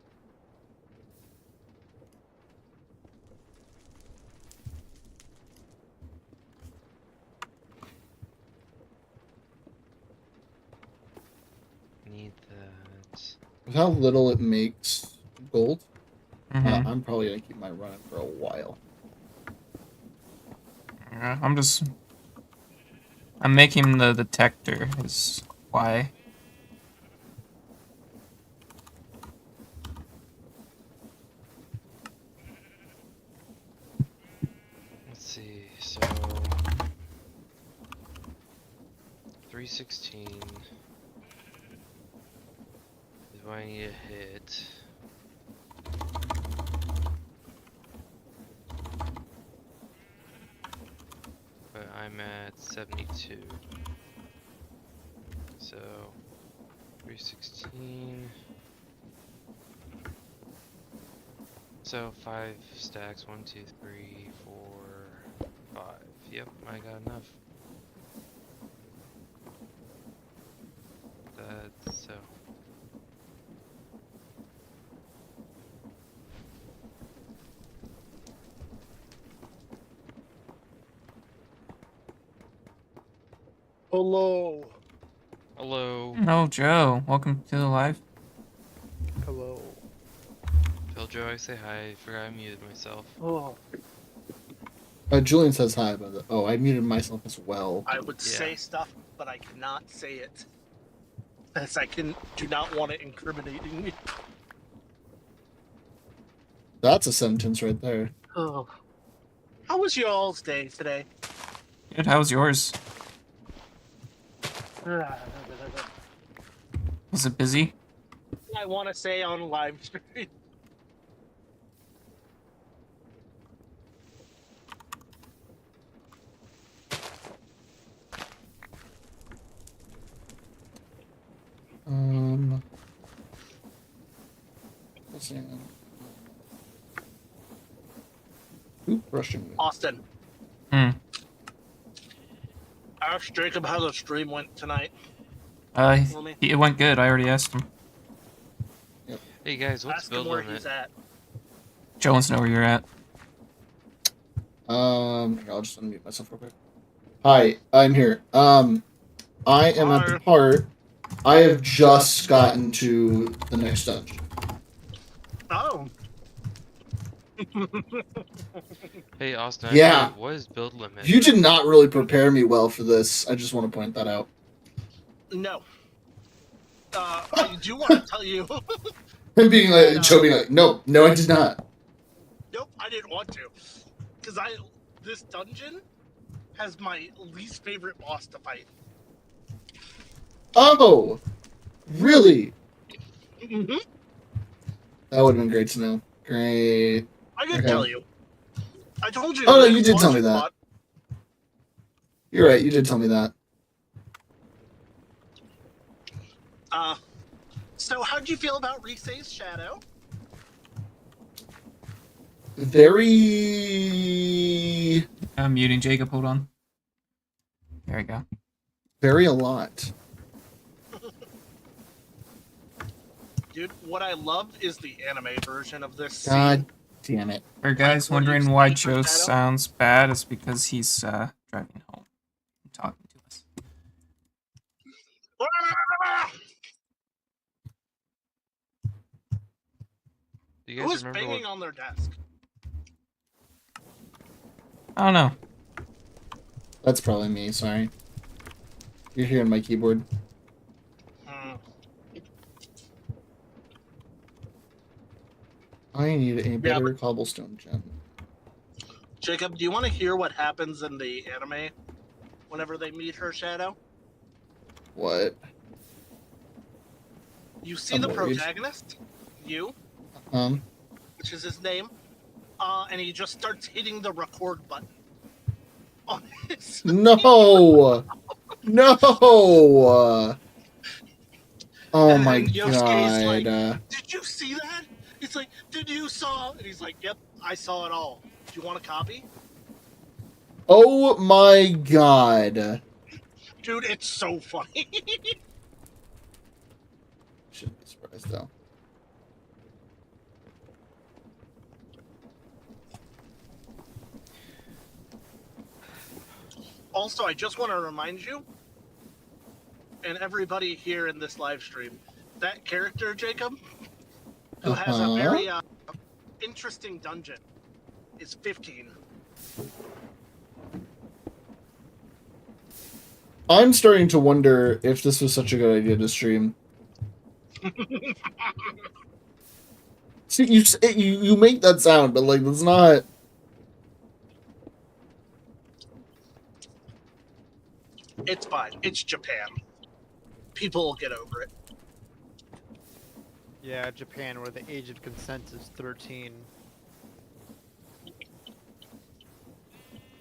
Need that. With how little it makes gold, Mm-hmm. I'm probably gonna keep mine running for a while. Yeah, I'm making the detector is why. Let's see, so 316 is what I need to hit. But I'm at 72. So 316 So 5 stacks. 1, 2, 3, 4, 5. Yep, I got enough. That's so. Hello. Hello. Oh, Joe, welcome to the live. Hello. Tell Joe I say hi. I forgot I muted myself. Oh, Julian says hi, but oh, I muted myself as well. I would Yeah. say stuff, but I cannot say it. As I do not want it incriminating me. That's a sentence right there. Oh. How was your all's day today? Good, how's yours? Was it busy? I want to say on live stream. Let's see. Who rushing me? Austin. Hmm. Ask Jacob how the stream went tonight. For me. It went good. I already asked him. Hey guys, what's Ask him build where limit? he's at. Joe wants to know where you're at. Here, I'll just unmute myself real quick. Hi, I'm here. I am at the part. I have just gotten to the next dungeon. Oh. Hey Austin, Yeah. actually, what is build limit? You did not really prepare me well for this. I just want to point that out. No. I do want to tell you. Him being like, Joe being like, no, I did not. Nope, I didn't want to. Because this dungeon has my least favorite boss to fight. Oh, really? Mm-hmm. That would have been great to know. Great. I did Okay. tell you. I told you. Oh, no, this you did tell boss me that. spot- You're right. You did tell me that. So how'd you feel about Risei's shadow? Very, I'm muting Jacob. Hold on. There we go. very a lot. Dude, what I love is the anime version of this God scene. damn it. For guys when you wondering why speak for Joe Shadow? sounds bad, it's because he's driving home and talking to us. Do you Who guys is remember banging what? on their desk? I don't know. That's probably me. Sorry. You're hearing my keyboard. Hmm. I need a better cobblestone gem. Jacob, do you want to hear what happens in the anime whenever they meet her shadow? What? You see I'm the worried. protagonist, you, Um. which is his name, and he just starts hitting the record button on his. No. No. Oh And my then Yosuke's like, god. "Did you see that?" He's like, "Did you saw?" And he's like, "Yep, I saw it all. Do you want a copy?" Oh my god. Dude, it's so funny. Shouldn't be surprised though. Also, I just want to remind you, and everybody here in this live stream, that character, Jacob, who has a very interesting dungeon, is 15. I'm starting to wonder if this was such a good idea to stream. See, you make that sound, but like that's not. It's fine. It's Japan. People will get over it. Yeah, Japan, where the age of consent is 13.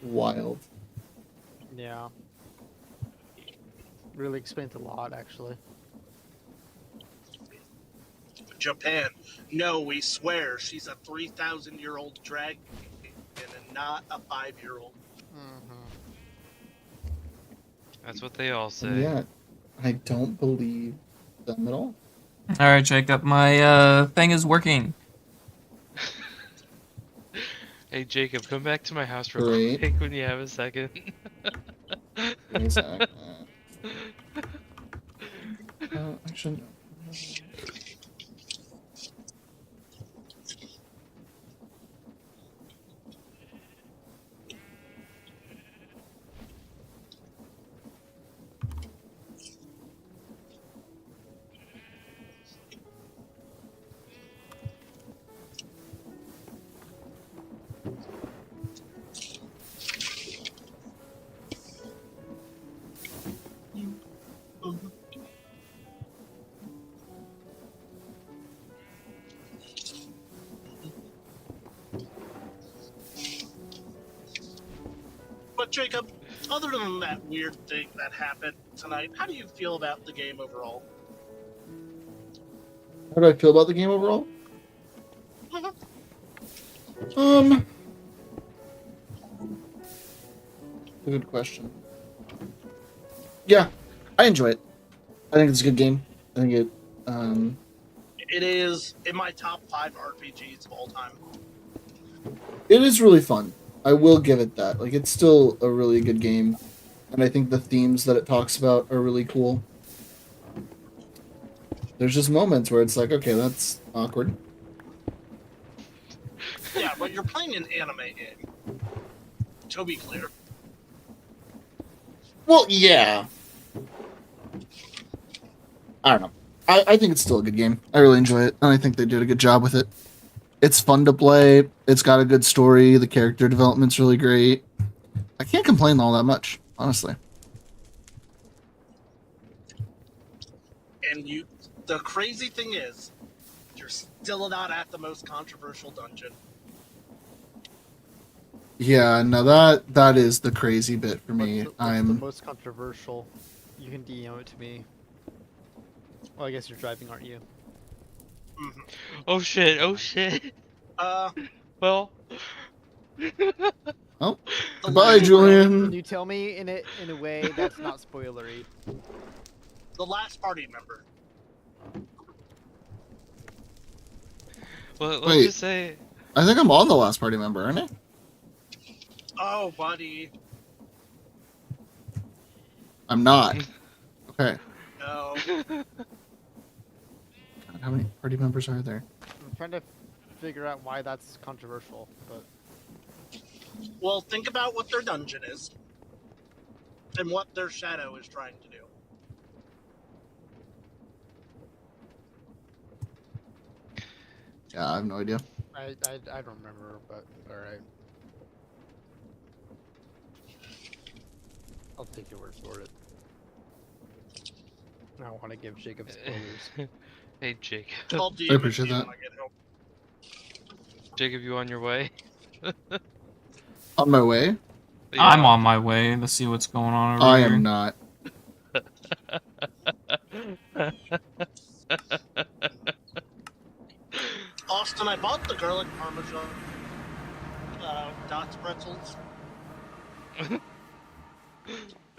Wild. Yeah. Really explains a lot, actually. Japan. No, we swear she's a 3,000-year-old dragon and not a 5-year-old. That's what they all And say. yet, I don't believe them at all. All right, Jacob, my thing is working. Hey Jacob, come back to my house real Great. quick when you have a second. Give me a sec. Actually, no. But Jacob, other than that weird thing that happened tonight, how do you feel about the game overall? How do I feel about the game overall? A good question. Yeah, I enjoy it. I think it's a good game. I think It is in my top 5 RPGs of all time. it is really fun. I will give it that. Like, it's still a really good game, and I think the themes that it talks about are really cool. There's just moments where it's like, okay, that's awkward. Yeah, but you're playing an anime game. To be clear. Well, yeah. I don't know. I think it's still a good game. I really enjoy it, and I think they did a good job with it. It's fun to play. It's got a good story. The character development's really great. I can't complain all that much, honestly. And the crazy thing is, you're still not at the most controversial dungeon. Yeah, no, that is the crazy bit for me. What's the most controversial? You can DM it to me. Well, I guess you're driving, aren't you? Mhm. Oh shit, oh shit. Well. Oh, The goodbye, last- Can Julian. you tell me in a way that's not spoilery? The last party member. Well, let's Wait. just say. I think I'm on the last party member, aren't I? Oh, buddy. I'm not. Okay. No. God, how many party members are there? I'm trying to figure out why that's controversial, but Well, think about what their dungeon is. And what their shadow is trying to do. Yeah, I have no idea. I don't remember, but alright. I'll take your word for it. I don't want to give Jacob spoilers. Hey Jacob. I'll DM I it appreciate to you that. when I get home. Jacob, you on your way? On my way? I'm on my way to see what's going on over I here. am not. Austin, I bought the garlic parmesan Dots pretzels.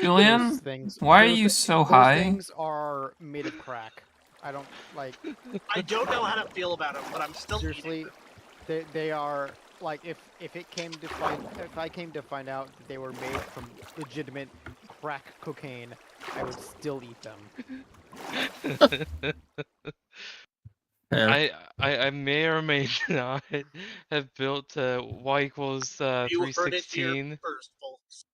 Julian, Those things, why are those you thi- so those high? things are made of crack. I don't like. I don't know how to feel about them, but I'm still Seriously, eating they are like if I came to find out that they were made from legitimate crack cocaine, I would still eat them. Fair. I may or may not have built y equals them. You heard it here 316. first, folks.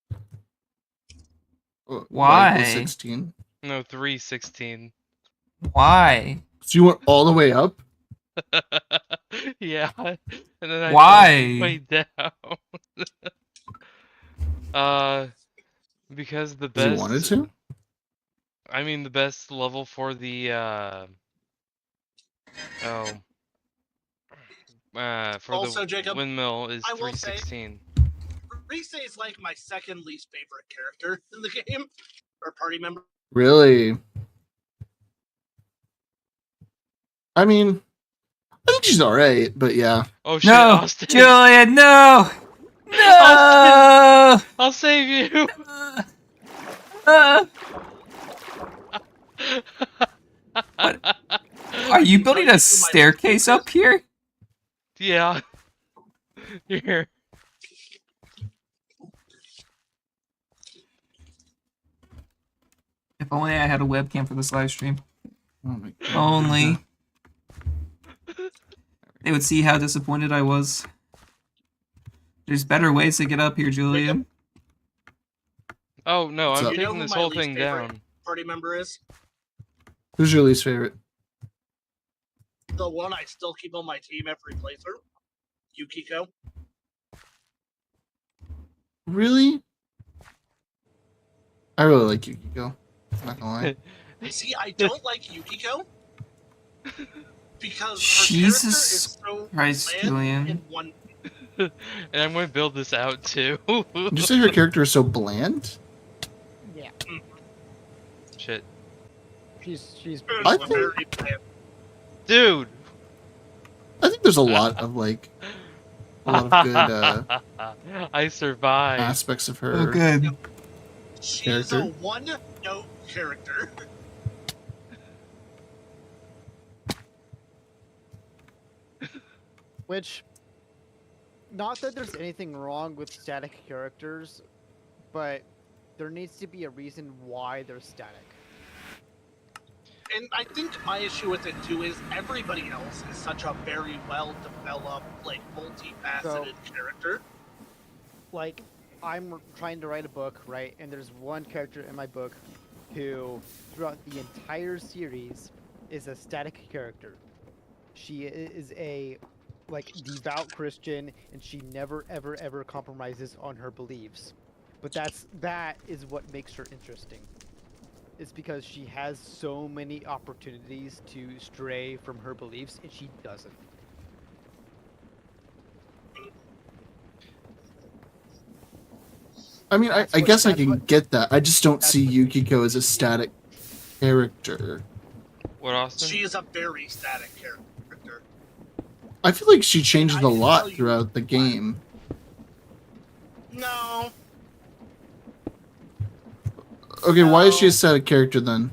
Y Why? equals 16. No, 316. Why? So you went all the way up? Yeah, and then I Why? way down. Because the Because you wanted best. to? I mean, the best level for the for Also, the Jacob, windmill is I will say- 316. Rise is like my second least favorite character in the game, or party member. Really? I mean, I think she's alright, but yeah. Oh shit, No, Austin. Julian, no, no. I'll save you. Uh, What? Are you building a staircase up here? Yeah. Here. If only I had a webcam for this live stream. Oh my God. Only. They would see how disappointed I was. There's better ways to get up here, Julian. Oh no, What's I'm up? You know taking who this my whole least thing favorite down. party member is? Who's your least favorite? The one I still keep on my team every playthrough. Yukiko. Really? I really like Yukiko. I'm not gonna lie. See, I don't like Yukiko because her Jesus character is so Christ, bland Julian. in one. And I'm gonna build this out too. Did you say her character is so bland? Yeah, Shit. she's I It's think- very bland. Dude! I think there's a lot of like a lot of good I survived. aspects of her. Oh, good. She's a Character? one-note character. Which, not that there's anything wrong with static characters, but there needs to be a reason why they're static. And I think my issue with it too is everybody else is such a very well-developed, like multifaceted character. Like, I'm trying to write a book, right? And there's one character in my book who, throughout the entire series, is a static character. She is a like devout Christian, and she never ever compromises on her beliefs. But that is what makes her interesting. It's because she has so many opportunities to stray from her beliefs, and she doesn't. I mean, I That's what- guess I that's can what- get that. I just don't that's see what- Yukiko as a static character. What, Austin? She is a very static character. I feel like she changes I a can lot tell you throughout the why. game. No, Okay, why is she a No. static character then?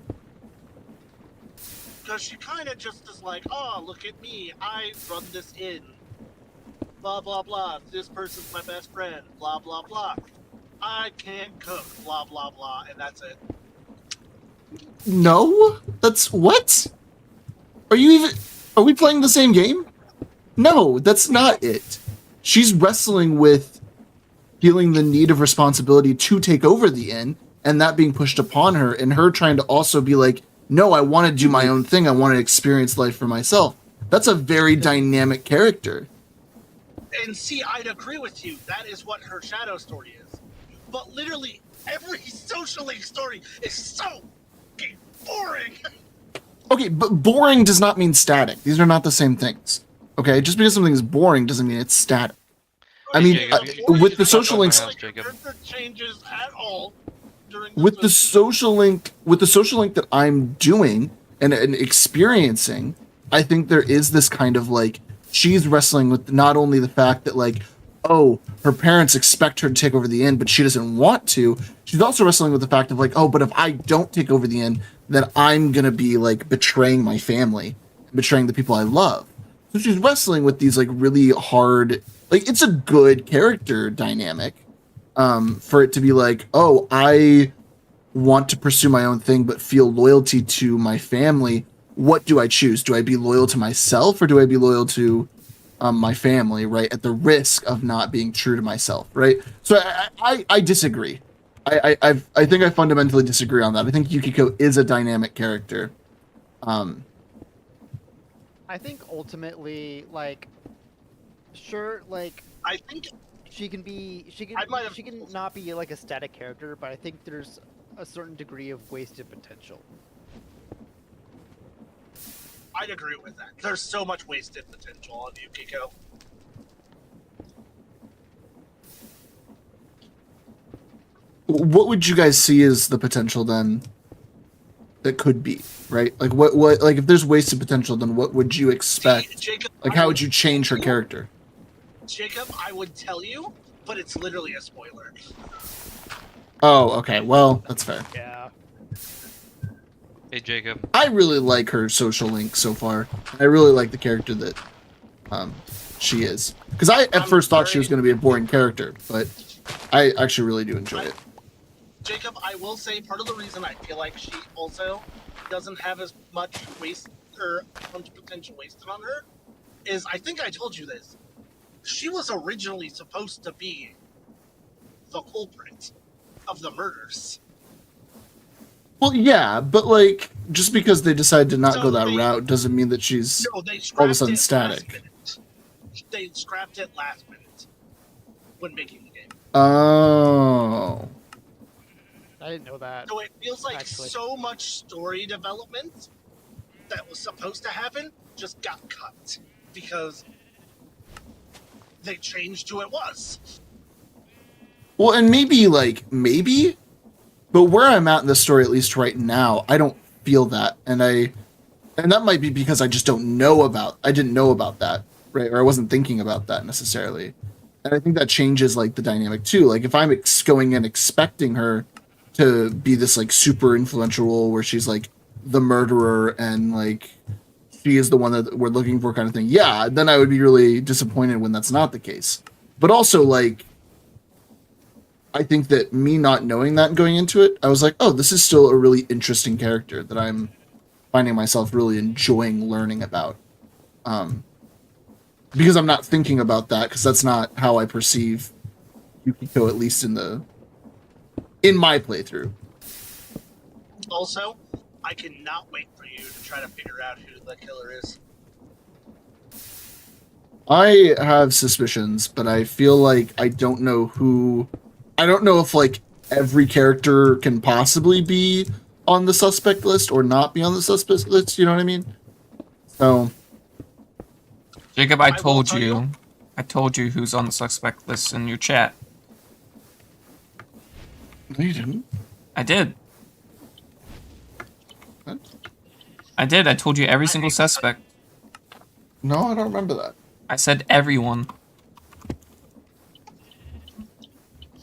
because she kind of just is like, oh, look at me, I run this inn. Blah blah blah. This person's my best friend. Blah blah blah. I can't cook. Blah blah blah, and that's it. No? That's what? Are you even are we playing the same game? No, that's not it. She's wrestling with feeling the need of responsibility to take over the inn and that being pushed upon her and her trying to also be like, no, I want to do my own thing. I want to experience life for myself. That's a very dynamic character. And see, I'd agree with you. That is what her shadow story is. But literally every social link story is so fucking boring. Okay, but boring does not mean static. These are not the same things. Okay, just because something is boring doesn't mean it's static. I mean, Jacob, you should- with you the should social stop at my links- house, Jacob. Character changes at all during With the social link that I'm doing and experiencing, I think there is this kind of like she's wrestling with not only the fact that like, oh, her parents expect her to take over the inn, but she doesn't want to. She's also wrestling with the fact of like, oh, but if I don't take over the inn, then I'm gonna be like betraying my family, betraying the people I love. So she's wrestling with these like really hard, like it's a good character dynamic, for it to be like, oh, I want to pursue my own thing but feel loyalty to my family. What do I choose? Do I be loyal to myself or do I be loyal to my family, right, at the risk of not being true to myself, right? So I disagree. I think I fundamentally disagree on that. I think Yukiko is a dynamic character. I think ultimately, like, sure, like I think she can I might have- she can not be like a static character, but I think there's a certain degree of wasted potential. I'd agree with that. There's so much wasted potential on Yukiko. What would you guys see as the potential then? that could be, right? Like what like if there's wasted potential, then what would you expect? Jacob, Like how would you change her character? Jacob, I would tell you, but it's literally a spoiler. Oh, okay. Well, that's fair. Yeah. Hey, Jacob. I really like her social link so far. I really like the character that she is. Because I at first thought she was going to be a boring character, but I actually really do enjoy it. Jacob, I will say part of the reason I feel like she also doesn't have as much waste or potential wasted on her is I think I told you this. She was originally supposed to be the culprit of the murders. Well, yeah, but like just because they decide to not So go that they- route doesn't mean that she's No, they scrapped all of a sudden it static. last minute. They scrapped it last minute when making the game. Oh. I didn't know that. So it feels like Actually. so much story development that was supposed to happen just got cut because they changed who it was. Well, and maybe, but where I'm at in the story, at least right now, I don't feel that, and that might be because I just don't know about. I didn't know about that, right? Or I wasn't thinking about that necessarily, and I think that changes like the dynamic too. Like if I'm going in expecting her to be this like super influential role where she's like the murderer and like she is the one that we're looking for kind of thing, yeah, then I would be really disappointed when that's not the case. But also like I think that me not knowing that and going into it, I was like, oh, this is still a really interesting character that I'm finding myself really enjoying learning about. Because I'm not thinking about that, because that's not how I perceive Yukiko, at least in my playthrough. Also, I cannot wait for you to try to figure out who the killer is. I have suspicions, but I feel like I don't know who. I don't know if like every character can possibly be on the suspect list or not be on the suspect list. You know what I mean? So Jacob, I I will told tell you. you. I told you who's on the suspect list in your chat. no, you didn't. I did. What? I did. I told you every single suspect. No, I don't remember that. I said everyone.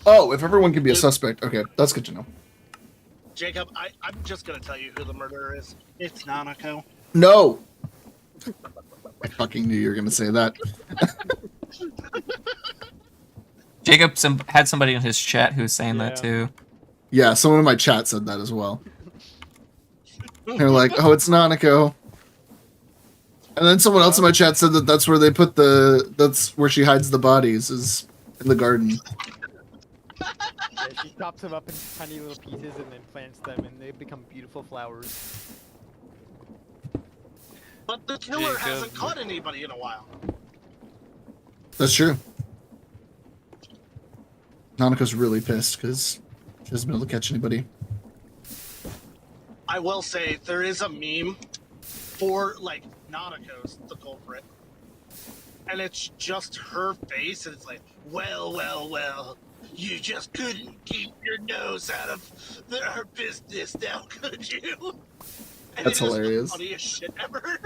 Oh, if everyone can be a suspect, okay, that's good to know. Jacob, I'm just gonna tell you who the murderer is. It's Nanako. No. I fucking knew you were gonna say that. Jacob had somebody in his chat who was saying that Yeah. too. Yeah, someone in my chat said that as well. They're like, "Oh, it's Nanako," and then someone else in my chat said that that's where they put that's where she hides the bodies, is in the garden. Yeah, she chops them up in tiny little pieces and then plants them, and they become beautiful flowers. But the killer Jacob. hasn't caught anybody in a while. That's true. Nanako's really pissed because she hasn't been able to catch anybody. I will say there is a meme for like Nanako's the culprit, and it's just her face, and it's like, well, you just couldn't keep your nose out of her business, now could you? And That's it is hilarious. the funniest shit ever.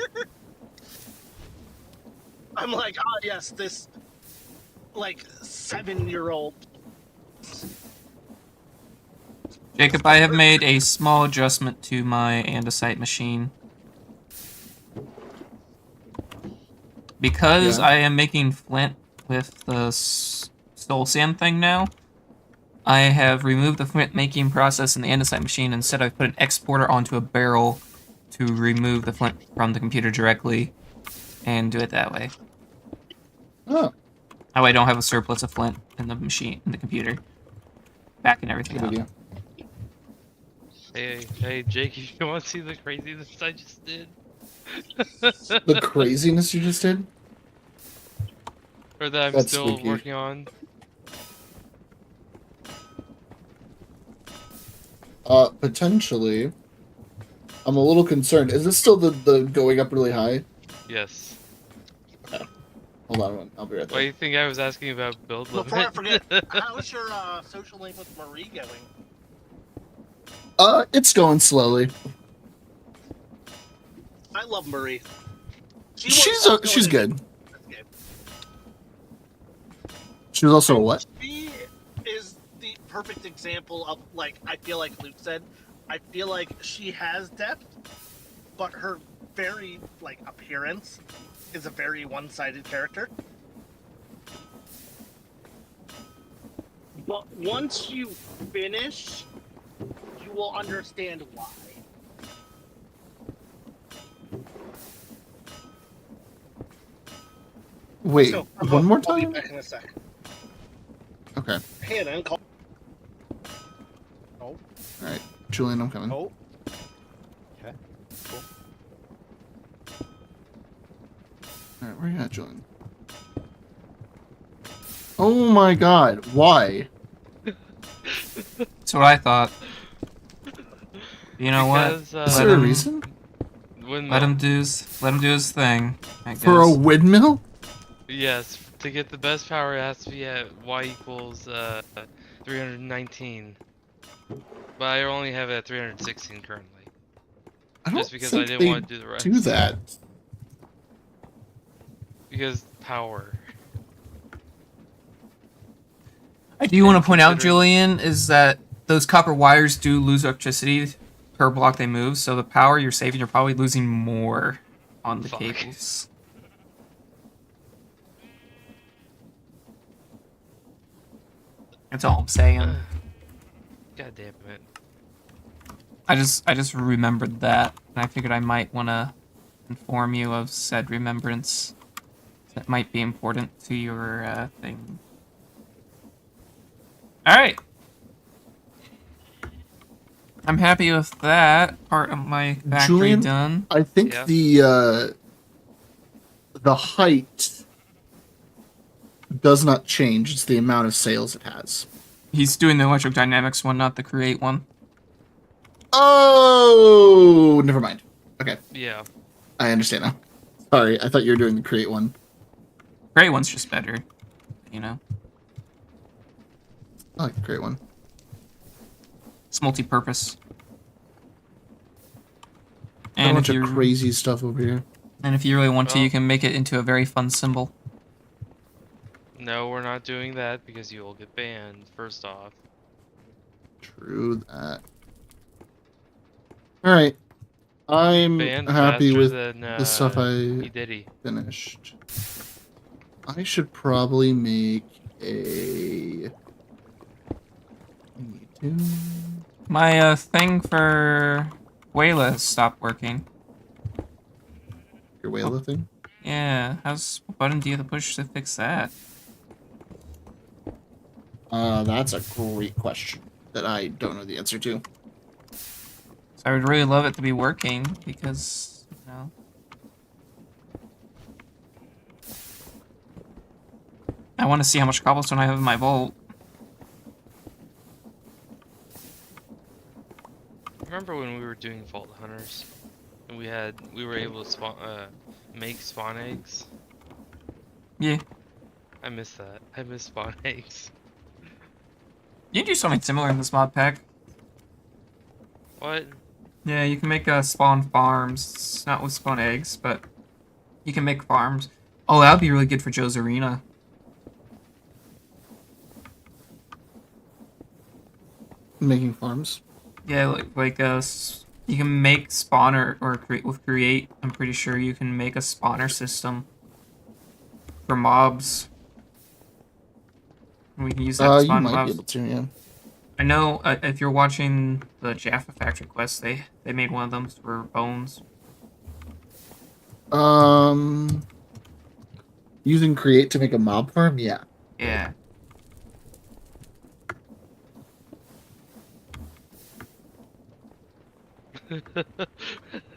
I'm like, ah, yes, this like 7-year-old. Jacob, I have made a small adjustment to my andesite machine. Because Yeah. I am making flint with the soul sand thing now, I have removed the flint making process in the andesite machine. Instead, I've put an exporter onto a barrel to remove the flint from the computer directly and do it that way. Oh, That way I don't have a surplus of flint in the machine, in the computer. Backing everything good up. idea. Hey, Jake, you want to see the craziness I just did? The craziness you just did? Or that I'm That's still spooky. working on. Potentially. I'm a little concerned. Is this still the going up really high? Yes. Hold on, I'll be right Why do there. you think I was asking about build limit? Before I forget, how's your social link with Marie going? It's going slowly. I love Marie. She's good. This game. She was also a what? She is the perfect example of, like, I feel like Luke said, I feel like she has depth, but her very, like, appearance is a very one-sided character. But once you finish, you will understand why. Wait, So, one more I'll be time? back in a sec. Okay. Hey, then call. Oh, Alright. Julian, I'm coming. oh. Okay, cool. Alright, where you at, Julian? Oh my god, why? That's what I thought. You know Because, what? Is Let there a him, reason? let him do his thing. I For a guess. windmill? Yes, to get the best power, it has to be at y equals 319. But I only have it at 316 currently. I don't Just because think I didn't they want to do the rest. do that. Because power. I do want to And point out, considering- Julian, is that those copper wires do lose electricity per block they move, so the power you're saving, you're probably losing more on the Fuck. cables. That's all I'm saying. God damn it. I just remembered that, and I figured I might want to inform you of said remembrance. That might be important to your thing. All right. I'm happy with that part of my factory Julian? done. I think Yeah. the height does not change. It's the amount of sails it has. He's doing the electric dynamics one, not the create one. Oh, never mind. Okay, Yeah. I understand now. Sorry, I thought you were doing the create one. Create one's just better, you know. I like the create one. It's multi-purpose. A And bunch if of you crazy stuff over here. really want to, Well- you can make it into a very fun symbol. No, we're not doing that because you will get banned, first off. True that. All right, I'm Banned happy faster with than the stuff I E. Diddy. finished. I should probably make a. I need to. My thing for Wayla has stopped working. Your whale thing. Yeah, what button do you have to push to fix that? That's a great question that I don't know the answer to. So I would really love it to be working because, you know. I want to see how much cobblestone I have in my vault. Remember when we were doing Vault Hunters? And we were able to make spawn eggs? Yeah. I miss that. I miss spawn eggs. You can do something similar in this mod pack. What? Yeah, you can make spawn farms. Not with spawn eggs, but you can make farms. Oh, that would be really good for Joe's Arena. Making farms. Yeah, you can make spawner or create. I'm pretty sure you can make a spawner system for mobs. We can use that to You spawn might mobs. be able to, yeah. I know if you're watching the Jaffa Factory quest, they made one of them for bones. Using create to make a mob farm, yeah. Yeah.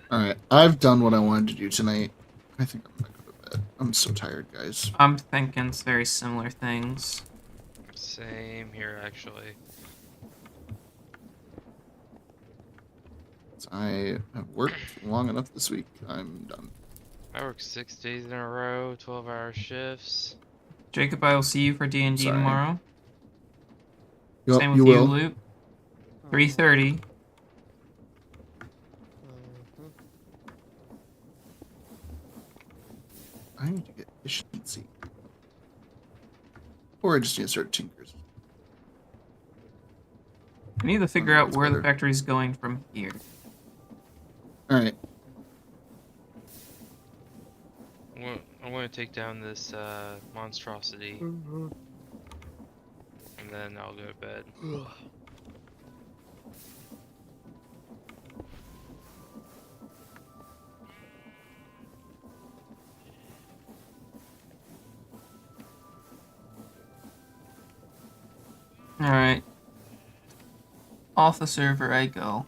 All right, I've done what I wanted to do tonight. I think I'm gonna go to bed. I'm so tired, guys. I'm thinking it's very similar things. Same here, actually. I have worked long enough this week. I'm done. I work 6 days in a row, 12-hour shifts. Jacob, I will see you for D&D Sorry. tomorrow. Yep, Same with you you, will. Luke. 3:30. I need to get efficiency. Or I just need to start tinkers. I need to figure out That's where the better. factory's going from here. Alright. I want to take down this monstrosity, and then I'll go to bed. Alright. Off the server I go.